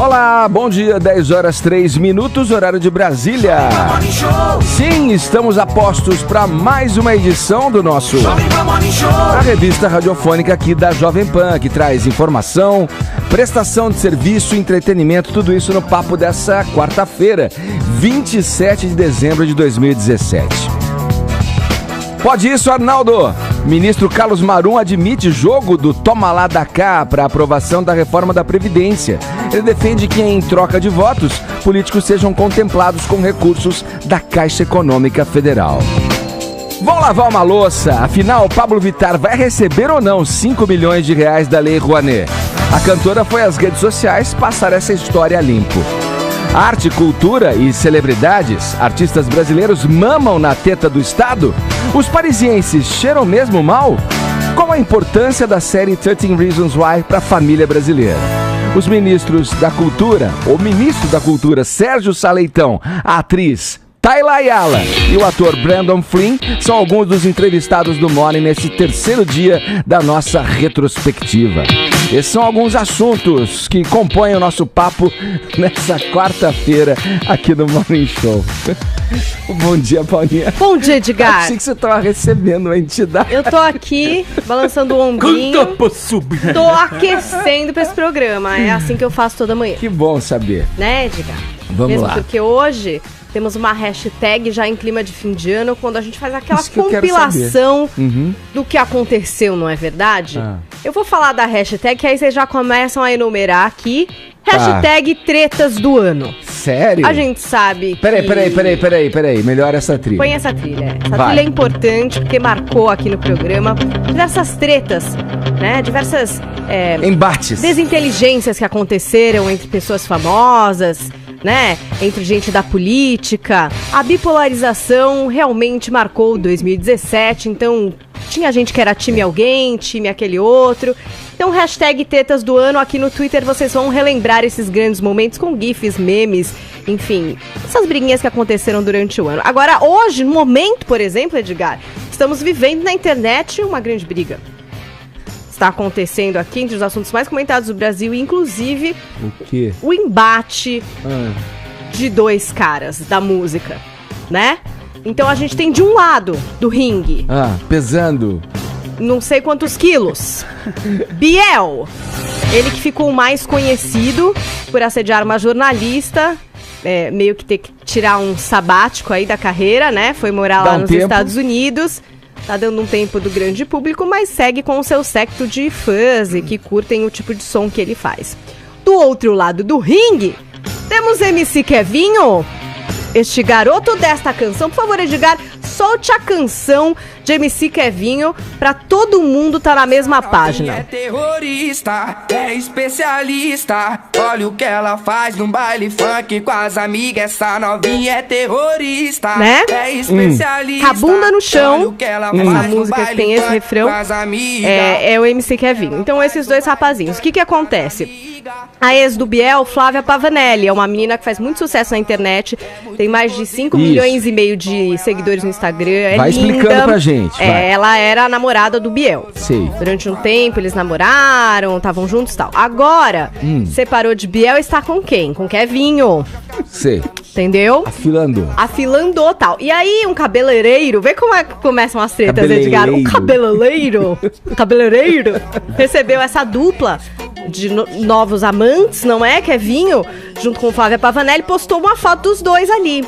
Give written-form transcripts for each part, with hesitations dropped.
Olá, bom dia, 10 horas 3 minutos, horário de Brasília. Sim, estamos a postos para mais uma edição do nosso a revista radiofônica aqui da Jovem Pan, que traz informação, prestação de serviço, entretenimento, tudo isso no papo dessa quarta-feira, 27 de dezembro de 2017. Pode isso, Arnaldo? Ministro Carlos Marum admite jogo do toma lá da cá para aprovação da reforma da Previdência. Ele defende que, em troca de votos, políticos sejam contemplados com recursos da Caixa Econômica Federal. Vão lavar uma louça, afinal, Pablo Vittar vai receber ou não 5 milhões de reais da Lei Rouanet? A cantora foi às redes sociais passar essa história a limpo. Arte, cultura e celebridades, artistas brasileiros mamam na teta do Estado? Os parisienses cheiram mesmo mal? Qual a importância da série 13 Reasons Why para a família brasileira? Os ministros da Cultura, o ministro da Cultura Sérgio Saleitão, a atriz Tayla Ayala e o ator Brandon Flynn são alguns dos entrevistados do Morning nesse terceiro dia da nossa retrospectiva. Esses são alguns assuntos que compõem o nosso papo nessa quarta-feira aqui no Morning Show. Bom dia, Paulinha. Bom dia, Edgar. Achei que você estava recebendo uma entidade. Eu tô aqui balançando o ombrinho. Tô aquecendo pra esse programa. É assim que eu faço toda manhã. Que bom saber. Né, Edgar? Vamos Mesmo lá. porque hoje temos uma hashtag já em clima de fim de ano, quando a gente faz aquela compilação do que aconteceu, não é verdade? Eu vou falar da hashtag, que aí vocês já começam a enumerar aqui. Hashtag tretas do ano. Sério? A gente sabe que... Peraí. Melhora essa trilha. Põe essa trilha. Essa trilha é importante, porque marcou aqui no programa diversas tretas, né? Diversas... embates. Desinteligências que aconteceram entre pessoas famosas, né? Entre gente da política. A bipolarização realmente marcou 2017, então tinha gente que era time alguém, time aquele outro. Então, hashtag tretas do ano aqui no Twitter, vocês vão relembrar esses grandes momentos com gifs, memes, enfim, essas briguinhas que aconteceram durante o ano. Agora, hoje, no momento, por exemplo, Edgar, estamos vivendo na internet uma grande briga. Está acontecendo aqui entre os assuntos mais comentados do Brasil, inclusive o quê? O embate de dois caras da música, né? Então a gente tem de um lado do ringue, pesando não sei quantos quilos, Biel, ele que ficou mais conhecido por assediar uma jornalista, meio que ter que tirar um sabático aí da carreira, né? Foi morar lá nos Estados Unidos. Tá dando um tempo do grande público, mas segue com o seu séquito de fãs e que curtem o tipo de som que ele faz. Do outro lado do ringue, temos MC Kevinho, este garoto desta canção. Por favor, Edgar, solte a canção de MC Kevinho pra todo mundo tá na mesma página. É terrorista, é especialista. Olha o que ela faz no baile funk com as amigas. Essa novinha é terrorista, né? É especialista. Com a bunda no chão. Essa música que tem esse refrão é o MC Kevinho. Então, esses dois rapazinhos. O que acontece? A ex do Biel, Flávia Pavanelli, é uma menina que faz muito sucesso na internet. Tem mais de 5 milhões e meio de seguidores no Instagram. Vai linda. Explicando pra gente. Ela era a namorada do Biel. Sei. Durante um tempo eles namoraram, estavam juntos e tal. Agora, separou de Biel e está com quem? Com Kevinho. Sei. Entendeu? Afilando tal. E aí, um cabeleireiro, vê como começam as tretas, Edgar. Um cabeleireiro recebeu essa dupla de novos amantes, não é? Kevinho, junto com Flávia Pavanelli, postou uma foto dos dois ali.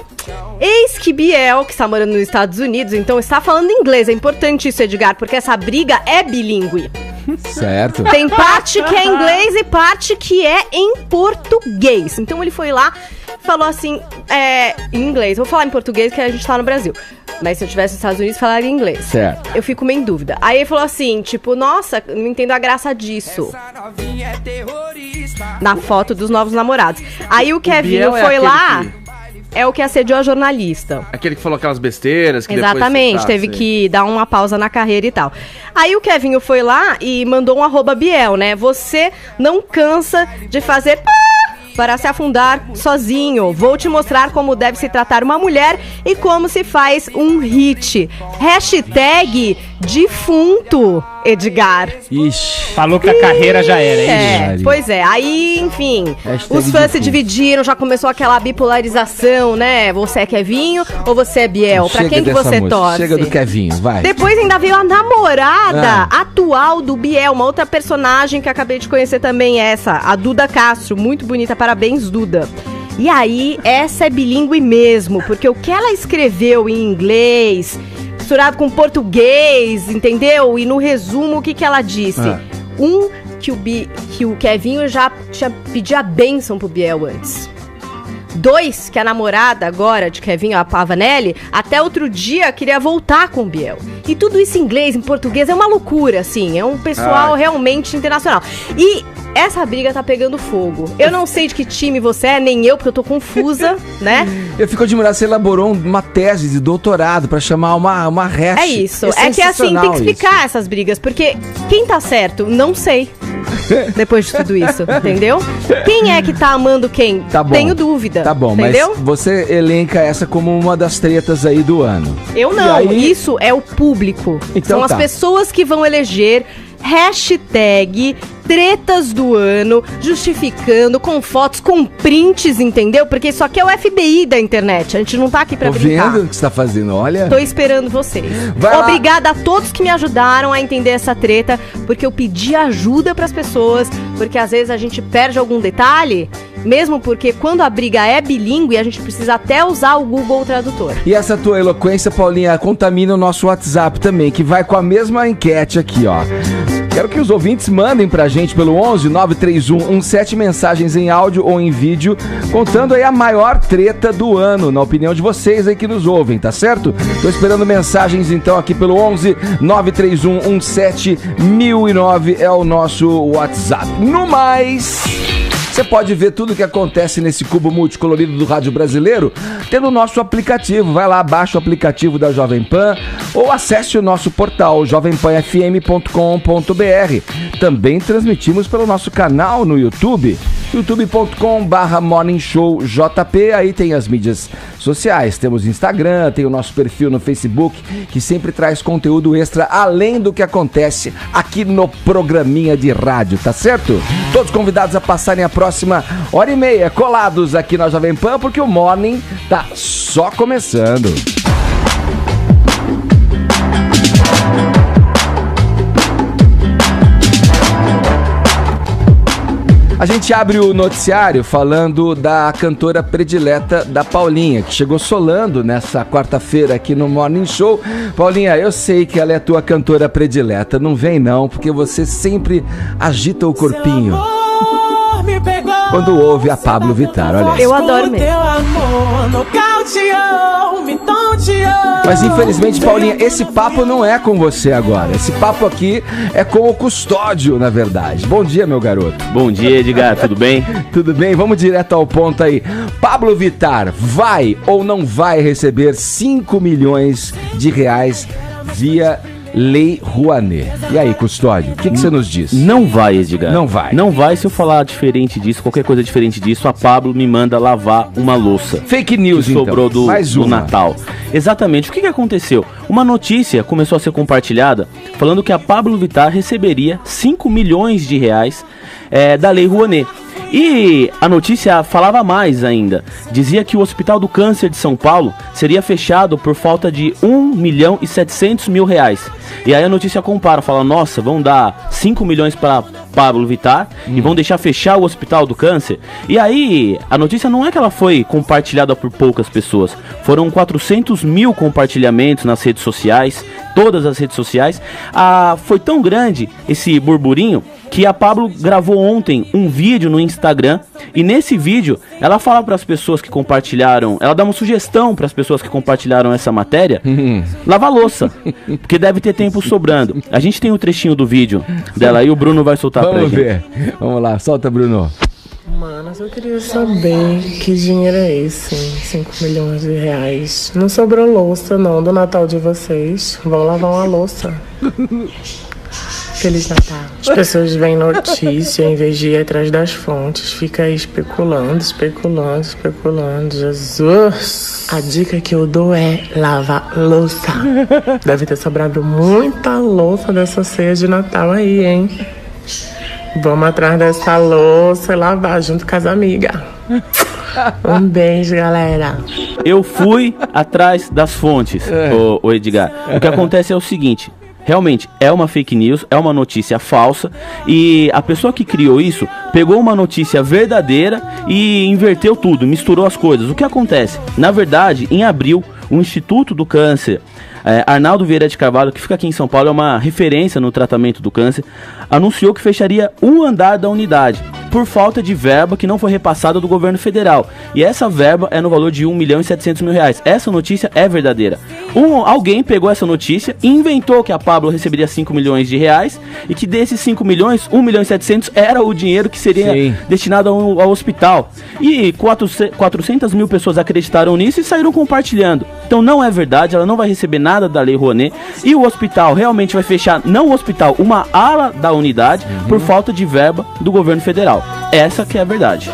Eis que Biel, que está morando nos Estados Unidos, então está falando inglês. É importante isso, Edgar, porque essa briga é bilíngue. Certo. Tem parte que é inglês e parte que é em português. Então ele foi lá e falou assim, em inglês. Vou falar em português que a gente tá no Brasil. Mas se eu estivesse nos Estados Unidos, falaria em inglês. Certo. Eu fico meio em dúvida. Aí ele falou assim, tipo, nossa, não entendo a graça disso. Na foto dos novos namorados. Aí o Kevinho foi lá... É o que assediou a jornalista. Aquele que falou aquelas besteiras que exatamente, depois... teve que dar uma pausa na carreira e tal. Aí o Kevinho foi lá e mandou um @Biel, né? Você não cansa de fazer para se afundar sozinho. Vou te mostrar como deve se tratar uma mulher e como se faz um hit. Hashtag defunto Edgar. Ixi. Falou que a carreira já era, hein? Pois é. Aí, enfim, Hashtag os fãs se dividiram, já começou aquela bipolarização, né? Você é Kevinho ou você é Biel? Pra quem que você torce? Chega do Kevinho, vai. Depois ainda veio a namorada atual do Biel, uma outra personagem que acabei de conhecer também, a Duda Castro. Muito bonita, parabéns, Duda. E aí, essa é bilíngue mesmo, porque o que ela escreveu em inglês, misturado com português, entendeu? E no resumo, o que ela disse? Que o Kevinho já tinha pedido a bênção pro Biel antes. 2, que a namorada agora de Kevinho, a Pavanelli, até outro dia queria voltar com o Biel. E tudo isso em inglês, em português, é uma loucura, assim. É um pessoal realmente internacional. E essa briga tá pegando fogo. Eu não sei de que time você é, nem eu, porque eu tô confusa, né? Eu fico admirado, você elaborou uma tese de doutorado pra chamar uma hash. É isso. É que assim, tem que explicar essas brigas, porque quem tá certo, não sei. Depois de tudo isso, entendeu? Quem é que tá amando quem? Tá bom. Tenho dúvida. Tá bom, entendeu? Mas você elenca essa como uma das tretas aí do ano. Eu não, aí... isso é o público. Então, são as pessoas que vão eleger hashtag tretas do ano, justificando com fotos, com prints, entendeu? Porque isso aqui é o FBI da internet, a gente não tá aqui pra brincar. Tô vendo o que você tá fazendo, olha. Tô esperando vocês. Obrigada a todos que me ajudaram a entender essa treta, porque eu pedi ajuda pras pessoas, porque às vezes a gente perde algum detalhe, mesmo porque quando a briga é bilíngue, a gente precisa até usar o Google Tradutor. E essa tua eloquência, Paulinha, contamina o nosso WhatsApp também, que vai com a mesma enquete aqui, ó. Quero que os ouvintes mandem pra gente pelo 11 931 17 mensagens em áudio ou em vídeo, contando aí a maior treta do ano, na opinião de vocês aí que nos ouvem, tá certo? Tô esperando mensagens então aqui pelo 11 931 17 1009 é o nosso WhatsApp. No mais... Você pode ver tudo o que acontece nesse cubo multicolorido do Rádio Brasileiro tendo o nosso aplicativo. Vai lá, baixa o aplicativo da Jovem Pan ou acesse o nosso portal jovempanfm.com.br. Também transmitimos pelo nosso canal no YouTube, youtube.com/morningshowjp. Aí tem as mídias sociais, temos Instagram, tem o nosso perfil no Facebook, que sempre traz conteúdo extra, além do que acontece aqui no programinha de rádio, tá certo? Todos convidados a passarem a próxima hora e meia colados aqui na Jovem Pan, porque o Morning tá só começando. A gente abre o noticiário falando da cantora predileta da Paulinha, que chegou solando nessa quarta-feira aqui no Morning Show. Paulinha, eu sei que ela é tua cantora predileta, não vem não, porque você sempre agita o corpinho quando ouve a Pablo Vittar, olha. Eu adoro mesmo. Mas infelizmente, Paulinha, esse papo não é com você agora. Esse papo aqui é com o Custódio, na verdade. Bom dia, meu garoto. Bom dia, Edgar, tudo bem? Tudo bem, vamos direto ao ponto aí. Pablo Vittar vai ou não vai receber 5 milhões de reais via Lei Rouanet? E aí, Custódio, o que você nos diz? Não vai, Edgar. Não vai. Não vai. Se eu falar diferente disso, qualquer coisa diferente disso, a Pablo me manda lavar uma louça. Fake news, que sobrou então. do Natal. Exatamente. O que aconteceu? Uma notícia começou a ser compartilhada falando que a Pablo Vittar receberia 5 milhões de reais da Lei Rouanet. E a notícia falava mais ainda. Dizia que o Hospital do Câncer de São Paulo seria fechado por falta de 1.700.000 reais. E aí a notícia compara, fala, nossa, vão dar 5 milhões para Pablo Vittar e vão deixar fechar o Hospital do Câncer. E aí a notícia não é que ela foi compartilhada por poucas pessoas. Foram 400 mil compartilhamentos nas redes sociais, todas as redes sociais. Foi tão grande esse burburinho que a Pablo gravou ontem um vídeo no Instagram, e nesse vídeo ela fala para as pessoas que compartilharam, ela dá uma sugestão para as pessoas que compartilharam essa matéria, lavar louça, porque deve ter tempo sobrando. A gente tem um trechinho do vídeo dela e o Bruno vai soltar pra gente. Vamos ver, vamos lá, solta, Bruno. Manas, eu queria saber que dinheiro é esse, 5 milhões de reais. Não sobrou louça não do Natal de vocês, vão lavar uma louça. Feliz Natal. As pessoas veem notícia em vez de ir atrás das fontes. Fica aí especulando. Jesus! A dica que eu dou é lavar louça. Deve ter sobrado muita louça dessa ceia de Natal aí, hein? Vamos atrás dessa louça e lavar junto com as amigas. Um beijo, galera. Eu fui atrás das fontes, o Edgar. O que acontece é o seguinte: realmente é uma fake news, é uma notícia falsa. E a pessoa que criou isso pegou uma notícia verdadeira e inverteu tudo, misturou as coisas. O que acontece? Na verdade, em abril, o Instituto do Câncer, Arnaldo Vieira de Carvalho, que fica aqui em São Paulo, é uma referência no tratamento do câncer, anunciou que fecharia um andar da unidade por falta de verba que não foi repassada do governo federal. E essa verba é no valor de R$1.700.000. Essa notícia é verdadeira. Alguém pegou essa notícia e inventou que a Pablo receberia R$5 milhões e que desses 5 milhões, 1.700.000 era o dinheiro que seria destinado ao hospital. E 400 mil pessoas acreditaram nisso e saíram compartilhando. Então não é verdade, ela não vai receber nada da Lei Rouanet. E o hospital realmente vai fechar, não o hospital, uma ala da unidade por falta de verba do governo federal. Essa que é a verdade.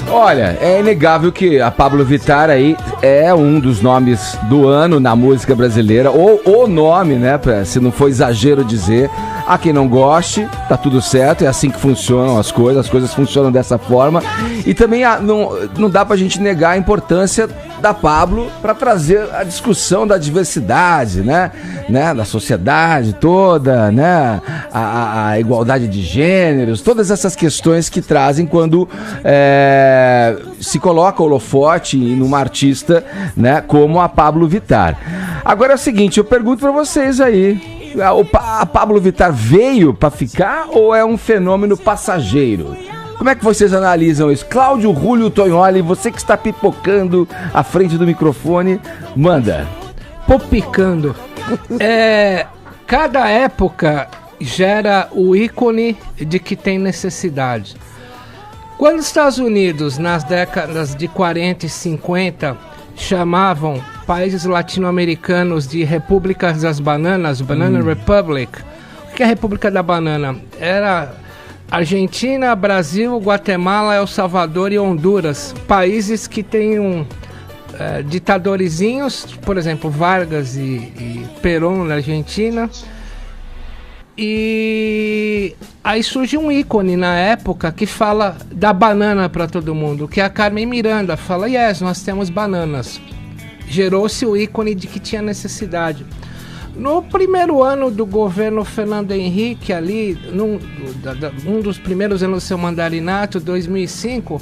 Olha, é inegável que a Pablo Vittar aí é um dos nomes do ano na música brasileira, ou o nome, né, se não for exagero dizer. Há quem não goste, tá tudo certo, é assim que funcionam as coisas funcionam dessa forma. E também não dá pra gente negar a importância da Pablo para trazer a discussão da diversidade, né, da sociedade toda, né, a igualdade de gêneros, todas essas questões que trazem quando se coloca o holofote numa artista, né, como a Pablo Vittar. Agora é o seguinte, eu pergunto para vocês aí, a Pablo Vittar veio para ficar ou é um fenômeno passageiro? Como é que vocês analisam isso? Cláudio Rúlio Tonholi, você que está pipocando à frente do microfone, manda. Popicando. Cada época gera o ícone de que tem necessidade. Quando os Estados Unidos, nas décadas de 40 e 50, chamavam países latino-americanos de Repúblicas das Bananas, Banana Republic. O que é a República da Banana? Era Argentina, Brasil, Guatemala, El Salvador e Honduras. Países que têm ditadorzinhos, por exemplo, Vargas e Perón na Argentina. E aí surge um ícone na época que fala da banana para todo mundo, que é a Carmen Miranda, fala, nós temos bananas. Gerou-se o ícone de que tinha necessidade. No primeiro ano do governo Fernando Henrique, ali, um dos primeiros anos do seu mandarinato, 2005,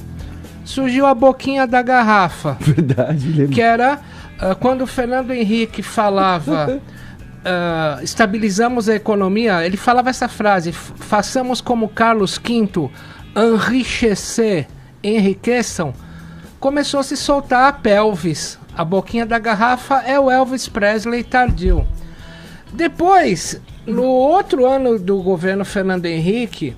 surgiu a boquinha da garrafa. Verdade, lembro. Que era quando o Fernando Henrique falava... estabilizamos a economia, ele falava essa frase, façamos como Carlos V, enriqueçam, começou a se soltar a pelvis. A boquinha da garrafa é o Elvis Presley tardio. Depois, no outro ano do governo Fernando Henrique,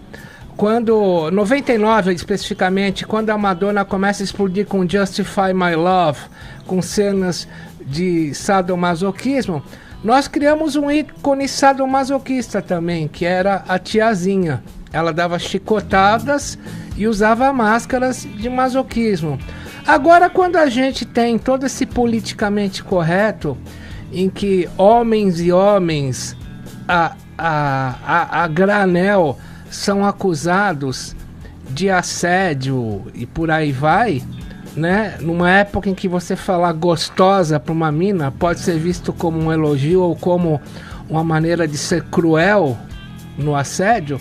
99 especificamente, quando a Madonna começa a explodir com Justify My Love, com cenas de sadomasoquismo, nós criamos um ícone sadomasoquista também, que era a tiazinha. Ela dava chicotadas e usava máscaras de masoquismo. Agora, quando a gente tem todo esse politicamente correto, em que homens e homens a granel são acusados de assédio e por aí vai, né? Numa época em que você falar gostosa para uma mina pode ser visto como um elogio ou como uma maneira de ser cruel no assédio,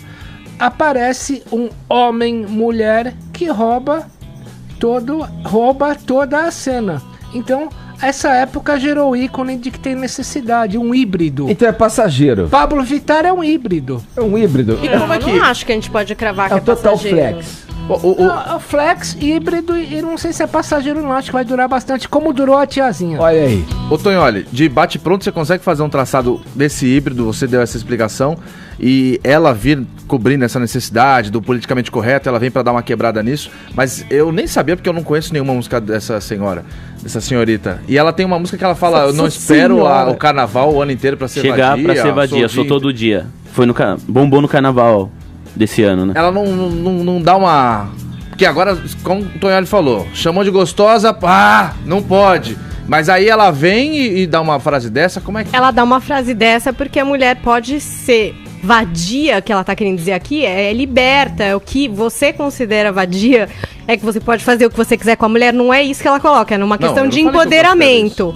aparece um homem-mulher que rouba toda a cena. Então, essa época gerou o ícone de que tem necessidade, um híbrido. Então é passageiro. Pablo Vittar é um híbrido. É um híbrido. E como eu não acho que a gente pode cravar que é total passageiro. flex. O flex, híbrido, e não sei se é passageiro não, acho que vai durar bastante, como durou a tiazinha. Olha aí. Ô Tonholi, de bate-pronto você consegue fazer um traçado desse híbrido, você deu essa explicação, e ela vir cobrindo essa necessidade do politicamente correto, ela vem pra dar uma quebrada nisso, mas eu nem sabia porque eu não conheço nenhuma música dessa senhorita. E ela tem uma música que ela fala, eu não espero o carnaval o ano inteiro pra ser chegar vadia. Chegar pra ser vadia, sou todo dia. bombou no carnaval desse ano, né? Ela não dá uma... Porque agora, como o Tonholi falou, chamou de gostosa, não pode. Mas aí ela vem e dá uma frase dessa, como é que... Ela dá uma frase dessa porque a mulher pode ser vadia, que ela tá querendo dizer aqui, é liberta. O que você considera vadia é que você pode fazer o que você quiser com a mulher, não é isso que ela coloca, é numa questão de empoderamento.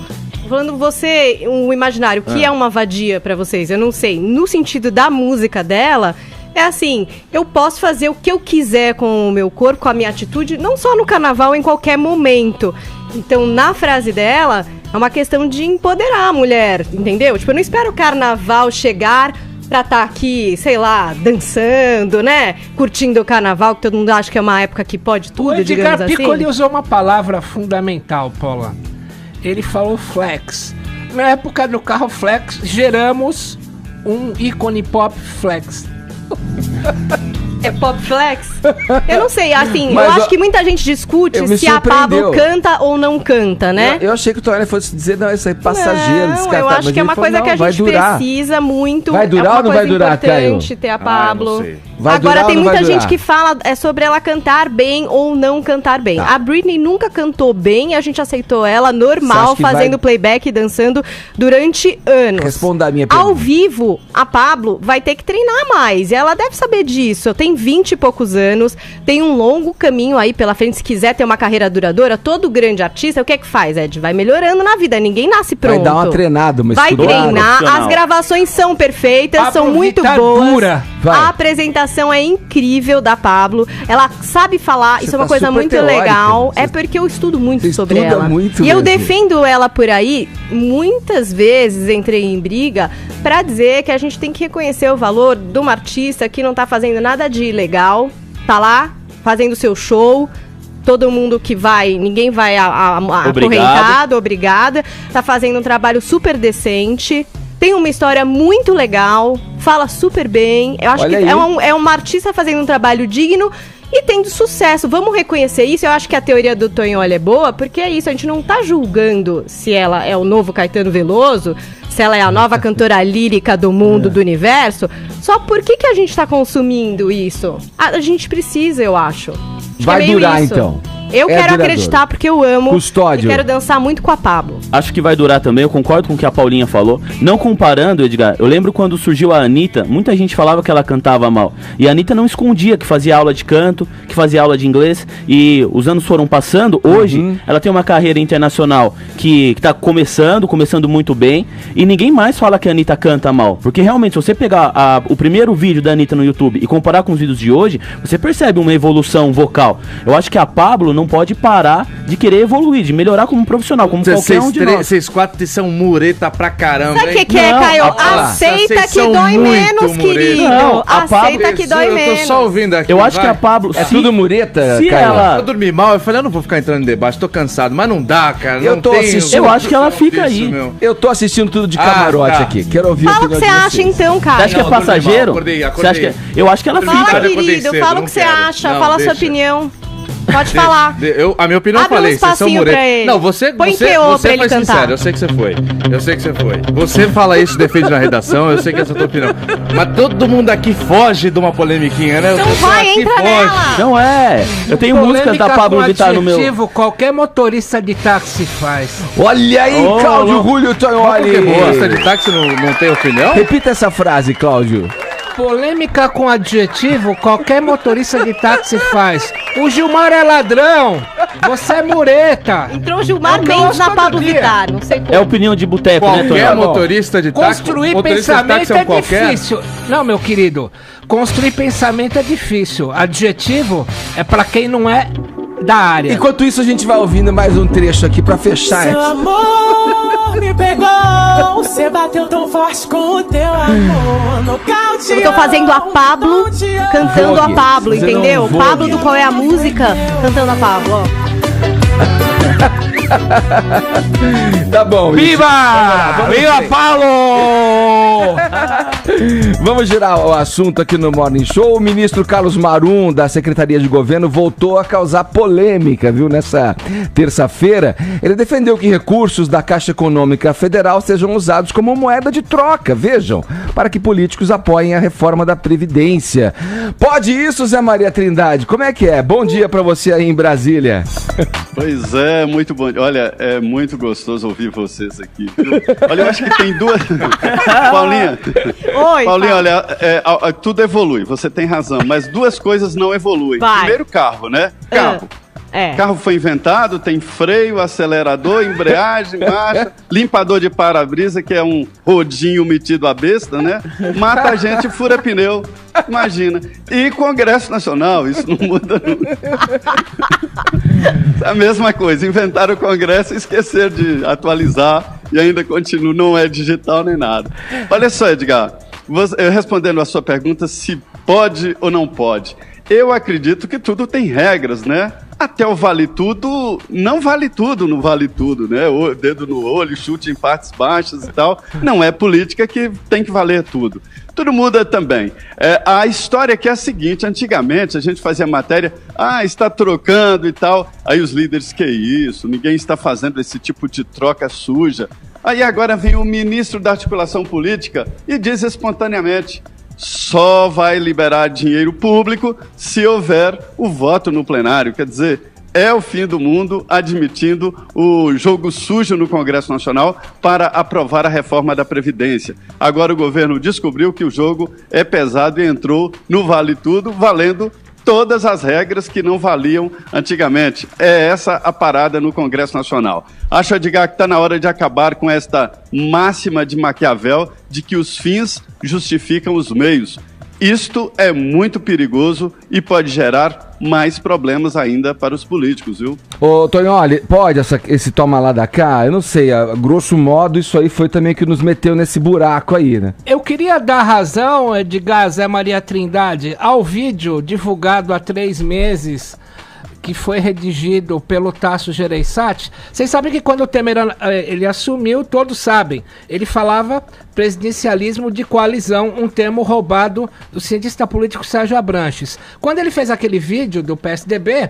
Falando você, o imaginário, o que é uma vadia pra vocês? Eu não sei. No sentido da música dela... É assim, eu posso fazer o que eu quiser com o meu corpo, com a minha atitude, não só no carnaval, em qualquer momento. Então, na frase dela, é uma questão de empoderar a mulher, entendeu? Tipo, eu não espero o carnaval chegar pra estar aqui, sei lá, dançando, né? Curtindo o carnaval, que todo mundo acha que é uma época que pode tudo, digamos assim. O Edgar Piccoli usou uma palavra fundamental, Paula. Ele falou flex. Na época do carro flex, geramos um ícone pop flex. É pop flex? Eu não sei, assim, mas eu acho que muita gente discute se a Pablo canta ou não canta, né? Eu achei que o Tonholi fosse dizer, não, isso aí é passageiro, descartável. Eu acho que é uma coisa que a gente precisa muito. Vai durar ou não vai durar, Caio? É importante ter a Pablo. Agora tem muita gente que fala sobre ela cantar bem ou não cantar bem. A Britney nunca cantou bem, a gente aceitou ela normal, fazendo playback e dançando durante anos. Responda a minha pergunta. Ao vivo, a Pablo vai ter que treinar mais, e ela deve saber disso. Tem 20 e poucos anos, tem um longo caminho aí pela frente, se quiser ter uma carreira duradoura. Todo grande artista, o que é que faz, Ed? Vai melhorando na vida, ninguém nasce pronto. Vai dar uma treinada, uma vai treinar, as gravações são perfeitas, Pablo são muito Vittar boas. Dura. A apresentação é incrível da Pablo. Ela sabe falar, isso é uma coisa muito legal. É porque eu estudo muito sobre ela. E eu defendo ela por aí, muitas vezes entrei em briga pra dizer que a gente tem que reconhecer o valor de uma artista que não tá fazendo nada de ilegal, tá lá fazendo seu show. Todo mundo que vai, ninguém vai acorrentado, obrigada. Tá fazendo um trabalho super decente. Tem uma história muito legal, fala super bem. Eu acho que é uma artista fazendo um trabalho digno e tendo sucesso. Vamos reconhecer isso. Eu acho que a teoria do Tonholi é boa, porque é isso. A gente não tá julgando se ela é o novo Caetano Veloso, se ela é a nova cantora lírica do mundo, do universo. Só por que a gente tá consumindo isso? A gente precisa, eu acho. Vai durar, então. Eu quero acreditar porque eu amo Custódio. E quero dançar muito com a Pablo. Acho que vai durar também, eu concordo com o que a Paulinha falou. Não comparando, Edgar, eu lembro quando surgiu a Anitta, muita gente falava que ela cantava mal. E a Anitta não escondia que fazia aula de canto, que fazia aula de inglês. E os anos foram passando, hoje ela tem uma carreira internacional que tá começando muito bem. E ninguém mais fala que a Anitta canta mal. Porque realmente, se você pegar o primeiro vídeo da Anitta no YouTube e comparar com os vídeos de hoje, você percebe uma evolução vocal. Eu acho que a Pablo não pode parar de querer evoluir, de melhorar como profissional, como qualquer um de nós. Vocês quatro são mureta pra caramba. Sabe o que é, Caio? Aceita que dói menos, querido. Não, aceita que dói menos. Eu tô só ouvindo aqui. Eu acho que a Pablo... É tudo mureta, se Caio? ela... Eu dormi mal, eu falei, eu não vou ficar entrando em debate, tô cansado, mas não dá, cara. Eu tô assistindo. Eu acho que ela fica aí. Eu tô assistindo tudo de camarote aqui. Quero ouvir Fala o que você acha então, cara. Você acha que é passageiro? Você acha que eu acho que ela fala, fica. Querido, fala o que você acha, fala a sua opinião. Pode falar. A minha opinião eu falei, vocês são muretas. Não, você foi sincero, eu sei que você foi. Você fala isso, defende na redação, eu sei que essa é a tua opinião. Mas todo mundo aqui foge de uma polemiquinha, né? Então vai, entra nela. Não é. Eu tenho música da Pablo Vittar no meu... Qualquer motorista de táxi faz. Olha aí, Cláudio Julio Tonholi. Motorista de táxi não tem opinião? Repita essa frase, Cláudio. Polêmica com adjetivo, qualquer motorista de táxi faz. O Gilmar é ladrão, você é mureta. Entrou o Gilmar Mendes na Pablo Vittar, não sei como. É opinião de boteco, né, Qualquer motorista de táxi. Construir pensamento é difícil. Não, meu querido, construir pensamento é difícil. Adjetivo é pra quem não é da área. Enquanto isso, a gente vai ouvindo mais um trecho aqui pra fechar. Seu amor me pegou, você bateu tão forte com o teu amor. Eu tô fazendo a Pablo cantando a Pablo, entendeu? Pablo do Qual é a Música cantando a Pablo, ó. Tá bom. Viva! Viva, Paulo! Vamos girar o assunto aqui no Morning Show. O ministro Carlos Marum, da Secretaria de Governo, voltou a causar polêmica, viu? Nessa terça-feira, ele defendeu que recursos da Caixa Econômica Federal sejam usados como moeda de troca, vejam, para que políticos apoiem a reforma da Previdência. Pode isso, Zé Maria Trindade? Como é que é? Bom dia pra você aí em Brasília. Pois é, muito bom. Olha, é muito gostoso ouvir vocês aqui, viu? Olha, eu acho que tem duas... Paulinha, Oi, Paulinha, olha, tudo evolui, você tem razão, mas duas coisas não evoluem. Vai. Primeiro, carro, né? Carro. Carro foi inventado, tem freio, acelerador, embreagem, marcha, limpador de para-brisa, que é um rodinho metido à besta, né? Mata a gente, fura pneu, imagina. E Congresso Nacional, isso não muda nunca. A mesma coisa, inventaram o Congresso e esqueceram de atualizar e ainda continua, não é digital nem nada. Olha só, Edgar, respondendo a sua pergunta, se pode ou não pode. Eu acredito que tudo tem regras, né? Até o vale tudo, não vale tudo, não vale tudo, né? O dedo no olho, chute em partes baixas e tal. Não é política que tem que valer tudo. Tudo muda também. A história aqui é a seguinte, antigamente a gente fazia matéria, está trocando e tal. Aí os líderes, que isso, ninguém está fazendo esse tipo de troca suja. Aí agora vem o ministro da Articulação Política e diz espontaneamente, só vai liberar dinheiro público se houver o voto no plenário. Quer dizer, é o fim do mundo admitindo o jogo sujo no Congresso Nacional para aprovar a reforma da Previdência. Agora o governo descobriu que o jogo é pesado e entrou no Vale Tudo, valendo todas as regras que não valiam antigamente. É essa a parada no Congresso Nacional. Acho, Edgar, que está na hora de acabar com esta máxima de Maquiavel de que os fins justificam os meios. Isto é muito perigoso e pode gerar mais problemas ainda para os políticos, viu? Ô, Tonholi, pode esse toma lá da cá? Eu não sei, a grosso modo isso aí foi também que nos meteu nesse buraco aí, né? Eu queria dar razão, Edgar, Zé Maria Trindade, ao vídeo divulgado há 3 meses, que foi redigido pelo Tasso Gereissati. Vocês sabem que quando o Temer ele assumiu, todos sabem, ele falava presidencialismo de coalizão, um termo roubado do cientista político Sérgio Abranches. Quando ele fez aquele vídeo do PSDB,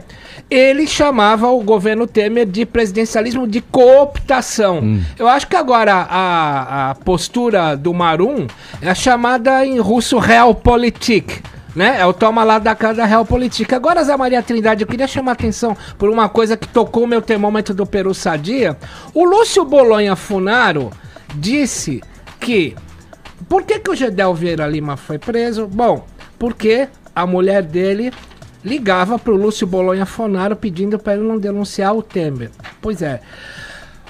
ele chamava o governo Temer de presidencialismo de cooptação. Eu acho que agora a postura do Marum é a chamada em russo Realpolitik, né? É o toma lá da cara da Realpolitik. Agora, Zé Maria Trindade, eu queria chamar a atenção por uma coisa que tocou o meu termômetro do Peru Sadia. O Lúcio Bolonha Funaro disse que... Por que o Gedel Vieira Lima foi preso? Bom, porque a mulher dele ligava pro Lúcio Bolonha Funaro pedindo para ele não denunciar o Temer. Pois é.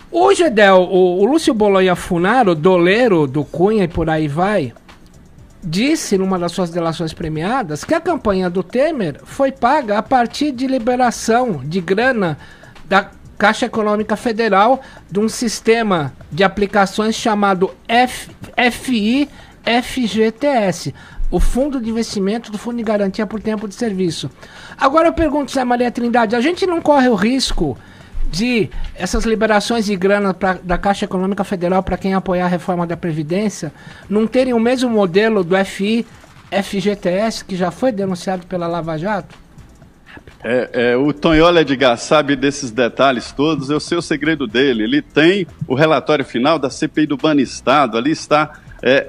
O Gedel, o Lúcio Bolonha Funaro, doleiro do Cunha e por aí vai, disse numa das suas delações premiadas que a campanha do Temer foi paga a partir de liberação de grana da Caixa Econômica Federal de um sistema de aplicações chamado FGTS, o Fundo de Investimento do Fundo de Garantia por Tempo de Serviço. Agora eu pergunto, Zé Maria Trindade, a gente não corre o risco de essas liberações de grana da Caixa Econômica Federal para quem apoiar a reforma da Previdência não terem o mesmo modelo do FGTS que já foi denunciado pela Lava Jato? O Tonholi, Edgar, sabe desses detalhes todos, eu sei o segredo dele. Ele tem o relatório final da CPI do Banestado, ali está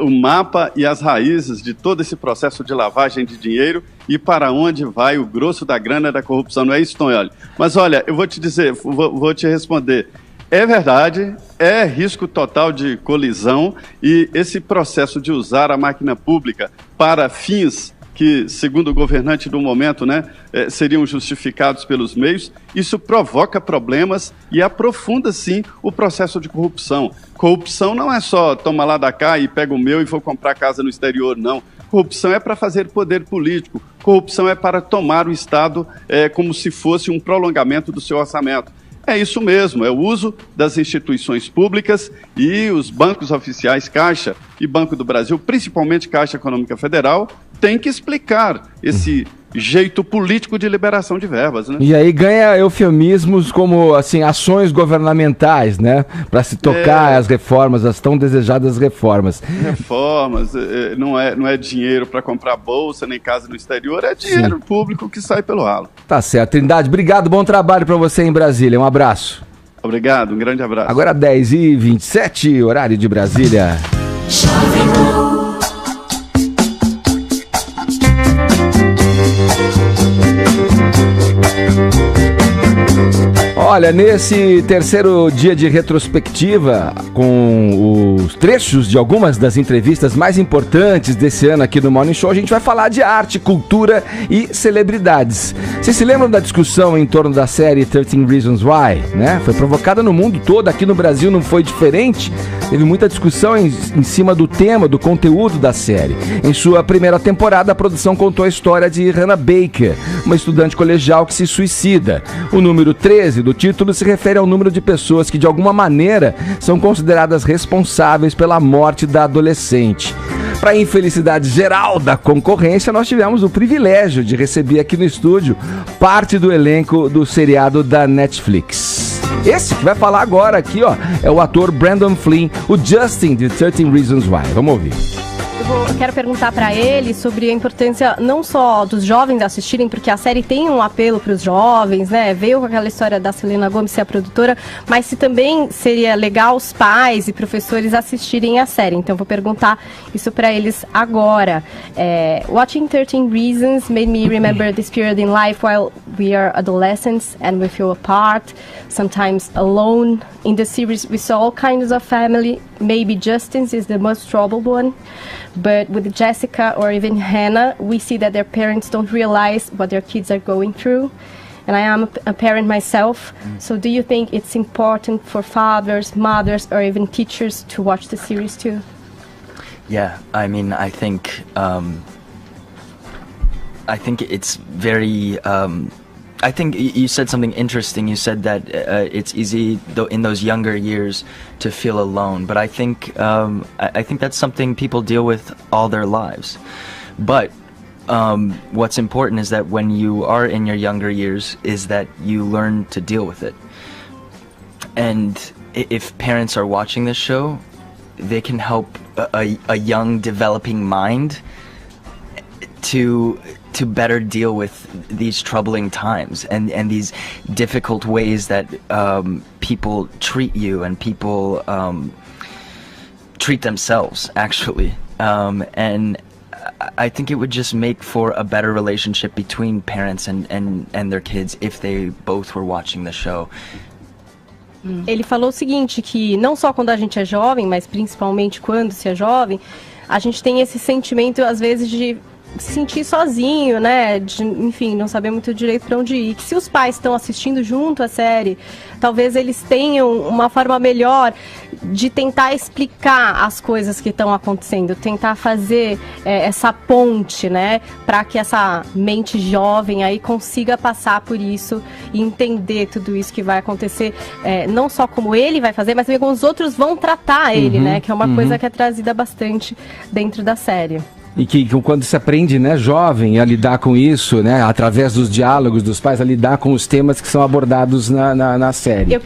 o mapa e as raízes de todo esse processo de lavagem de dinheiro e para onde vai o grosso da grana da corrupção. Não é isso, Tonholi? Mas olha, eu vou te dizer, vou te responder. É verdade, é risco total de colisão e esse processo de usar a máquina pública para fins que, segundo o governante do momento, né, seriam justificados pelos meios, isso provoca problemas e aprofunda, sim, o processo de corrupção. Corrupção não é só toma lá da cá e pega o meu e vou comprar casa no exterior, não. Corrupção é para fazer poder político. Corrupção é para tomar o Estado como se fosse um prolongamento do seu orçamento. É isso mesmo, é o uso das instituições públicas e os bancos oficiais, Caixa e Banco do Brasil, principalmente Caixa Econômica Federal, tem que explicar esse jeito político de liberação de verbas, né? E aí ganha eufemismos como, assim, ações governamentais, né? Para se tocar as reformas, as tão desejadas reformas. Reformas, não é dinheiro para comprar bolsa, nem casa no exterior, é dinheiro público que sai pelo ralo. Tá certo. Trindade, obrigado, bom trabalho para você em Brasília. Um abraço. Obrigado, um grande abraço. Agora 10h27, horário de Brasília. Olha, nesse terceiro dia de retrospectiva, com os trechos de algumas das entrevistas mais importantes desse ano aqui no Morning Show, a gente vai falar de arte, cultura e celebridades. Vocês se lembram da discussão em torno da série 13 Reasons Why, né? Foi provocada no mundo todo, aqui no Brasil não foi diferente. Teve muita discussão em cima do tema, do conteúdo da série. Em sua primeira temporada, a produção contou a história de Hannah Baker, uma estudante colegial que se suicida. O número 13 do título se refere ao número de pessoas que, de alguma maneira, são consideradas responsáveis pela morte da adolescente. Para a infelicidade geral da concorrência, nós tivemos o privilégio de receber aqui no estúdio parte do elenco do seriado da Netflix. Esse que vai falar agora aqui, ó, é o ator Brandon Flynn, o Justin de 13 Reasons Why. Vamos ouvir. Eu quero perguntar para ele sobre a importância não só dos jovens assistirem, porque a série tem um apelo para os jovens, né? Veio com aquela história da Selena Gomez ser a produtora, mas se também seria legal os pais e professores assistirem a série. Então vou perguntar isso para eles agora. Watching 13 Reasons made me remember this period in life while we are adolescents and we feel apart, sometimes alone. In the series we saw all kinds of family. Maybe Justin's is the most troubled one. But with Jessica or even Hannah, we see that their parents don't realize what their kids are going through. And I am a parent myself. So do you think it's important for fathers, mothers, or even teachers to watch the series too? Yeah, I mean, I think it's very... I think you said something interesting. You said that it's easy in those younger years to feel alone, but I think that's something people deal with all their lives. But what's important is that when you are in your younger years, is that you learn to deal with it. And if parents are watching this show, they can help a young developing mind to better deal with these troubling times and these difficult ways that people treat you and people treat themselves, actually. And I think it would just make for a better relationship between parents and their kids if they both were watching the show. Ele falou o seguinte, que não só quando a gente é jovem, mas principalmente quando se é jovem, a gente tem esse sentimento, às vezes, de se sentir sozinho, né? De, enfim, não saber muito direito para onde ir. Que se os pais estão assistindo junto a série, talvez eles tenham uma forma melhor de tentar explicar as coisas que estão acontecendo, tentar fazer essa ponte, né? Para que essa mente jovem aí consiga passar por isso e entender tudo isso que vai acontecer, não só como ele vai fazer, mas também como os outros vão tratar ele, né? Que é uma coisa que é trazida bastante dentro da série. E que quando se aprende, né, jovem, a lidar com isso, né, através dos diálogos dos pais, a lidar com os temas que são abordados na série.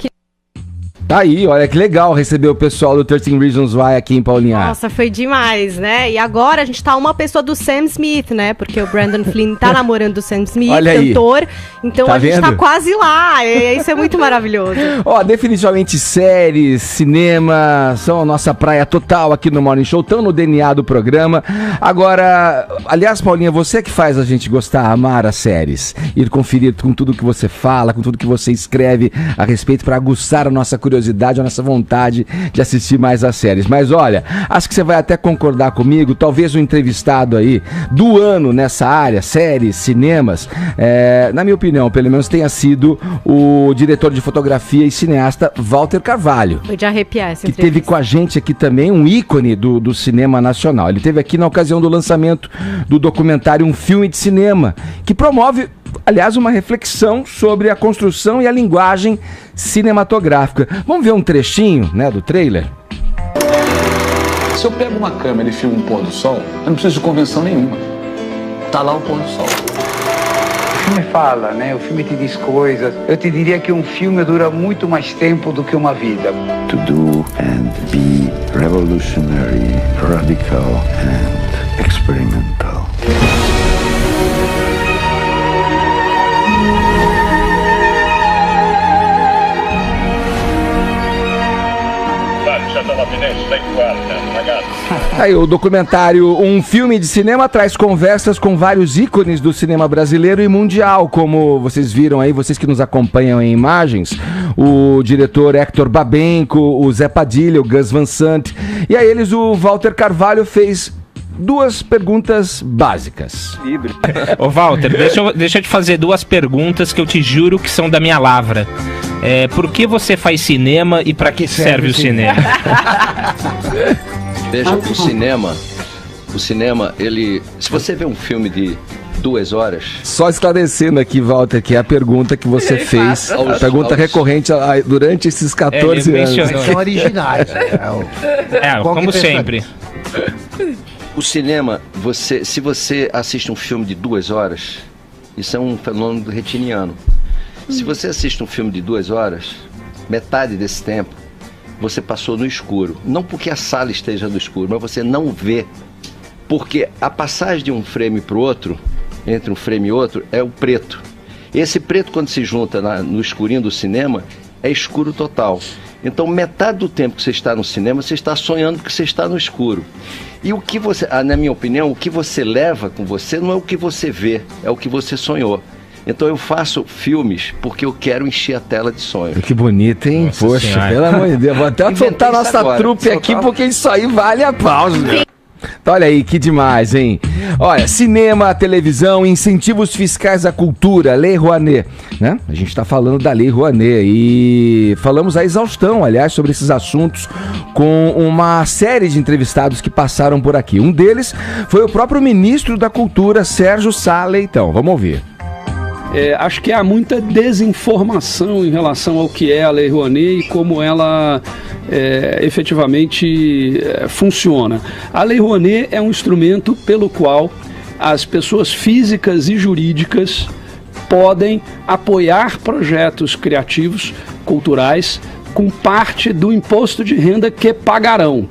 Tá aí, olha que legal receber o pessoal do 13 Reasons Why aqui em Paulinhar. Nossa, foi demais, né? E agora a gente tá uma pessoa do Sam Smith, né? Porque o Brandon Flynn tá namorando o Sam Smith, olha cantor. Aí. Então tá a gente tá quase lá. Isso é muito maravilhoso. Ó, definitivamente séries, cinema, são a nossa praia total aqui no Morning Show, tão no DNA do programa. Agora, aliás, Paulinha, você que faz a gente gostar, amar as séries, ir conferir com tudo que você fala, com tudo que você escreve a respeito para aguçar a nossa curiosidade, a nossa vontade de assistir mais as séries. Mas olha, acho que você vai até concordar comigo, talvez o entrevistado aí do ano nessa área, séries, cinemas, na minha opinião, pelo menos tenha sido o diretor de fotografia e cineasta Walter Carvalho. Foi de arrepiar essa entrevista. Que teve com a gente aqui também um ícone do cinema nacional. Ele esteve aqui na ocasião do lançamento do documentário Um Filme de Cinema, que promove, aliás, uma reflexão sobre a construção e a linguagem cinematográfica. Vamos ver um trechinho, né, do trailer? Se eu pego uma câmera e filmo um pôr do sol, eu não preciso de convenção nenhuma. Tá lá o pôr do sol. filme fala, né? O filme te diz coisas. Eu te diria que um filme dura muito mais tempo do que uma vida. To do and be revolutionary, radical and experimental. Aí o documentário Um Filme de Cinema traz conversas com vários ícones do cinema brasileiro e mundial, como vocês viram aí, vocês que nos acompanham em imagens, o diretor Hector Babenco, o Zé Padilha, o Gus Van Sant, e a eles o Walter Carvalho fez 2 perguntas básicas. Ô Walter, deixa eu te fazer 2 perguntas que eu te juro que são da minha lavra. Por que você faz cinema e pra que serve o cinema? Veja, o cinema, ele... Se você vê um filme de 2 horas... Só esclarecendo aqui, Walter, que é a pergunta que você fez, a pergunta recorrente durante esses 14 anos. São originais. Como sempre. O cinema, se você assiste um filme de 2 horas, isso é um fenômeno retiniano. Se você assiste um filme de 2 horas, metade desse tempo, você passou no escuro. Não porque a sala esteja no escuro, mas você não vê. Porque a passagem de um frame para o outro, entre um frame e outro, é o preto. Esse preto, quando se junta no escurinho do cinema, é escuro total. Então, metade do tempo que você está no cinema, você está sonhando que você está no escuro. E o que você, na minha opinião, o que você leva com você não é o que você vê, é o que você sonhou. Então eu faço filmes porque eu quero encher a tela de sonhos. Que bonito, hein? Nossa Poxa, senhora. pelo amor de Deus. Vou até soltar a nossa trupe aqui, porque isso aí vale a pausa. Então, olha aí, que demais, hein? Olha, cinema, televisão, incentivos fiscais à cultura, Lei Rouanet, né? A gente tá falando da Lei Rouanet e falamos a exaustão, aliás, sobre esses assuntos com uma série de entrevistados que passaram por aqui. Um deles foi o próprio ministro da Cultura, Sérgio Sá Leitão. Vamos ouvir. Acho que há muita desinformação em relação ao que é a Lei Rouanet e como ela efetivamente funciona. A Lei Rouanet é um instrumento pelo qual as pessoas físicas e jurídicas podem apoiar projetos criativos, culturais, com parte do imposto de renda que pagarão.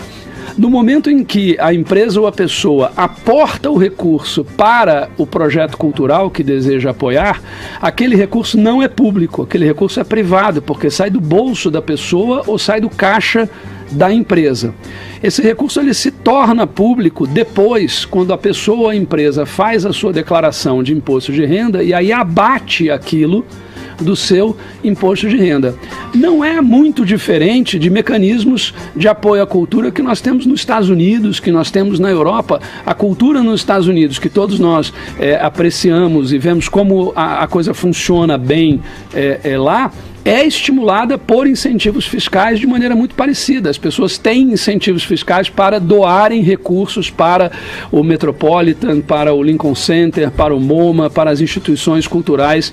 No momento em que a empresa ou a pessoa aporta o recurso para o projeto cultural que deseja apoiar, aquele recurso não é público, aquele recurso é privado, porque sai do bolso da pessoa ou sai do caixa da empresa. Esse recurso ele se torna público depois, quando a pessoa ou a empresa faz a sua declaração de imposto de renda e aí abate aquilo do seu imposto de renda. Não é muito diferente de mecanismos de apoio à cultura que nós temos nos Estados Unidos, que nós temos na Europa. A cultura nos Estados Unidos, que todos nós apreciamos e vemos como a coisa funciona bem lá, é estimulada por incentivos fiscais de maneira muito parecida. As pessoas têm incentivos fiscais para doarem recursos para o Metropolitan, para o Lincoln Center, para o MoMA, para as instituições culturais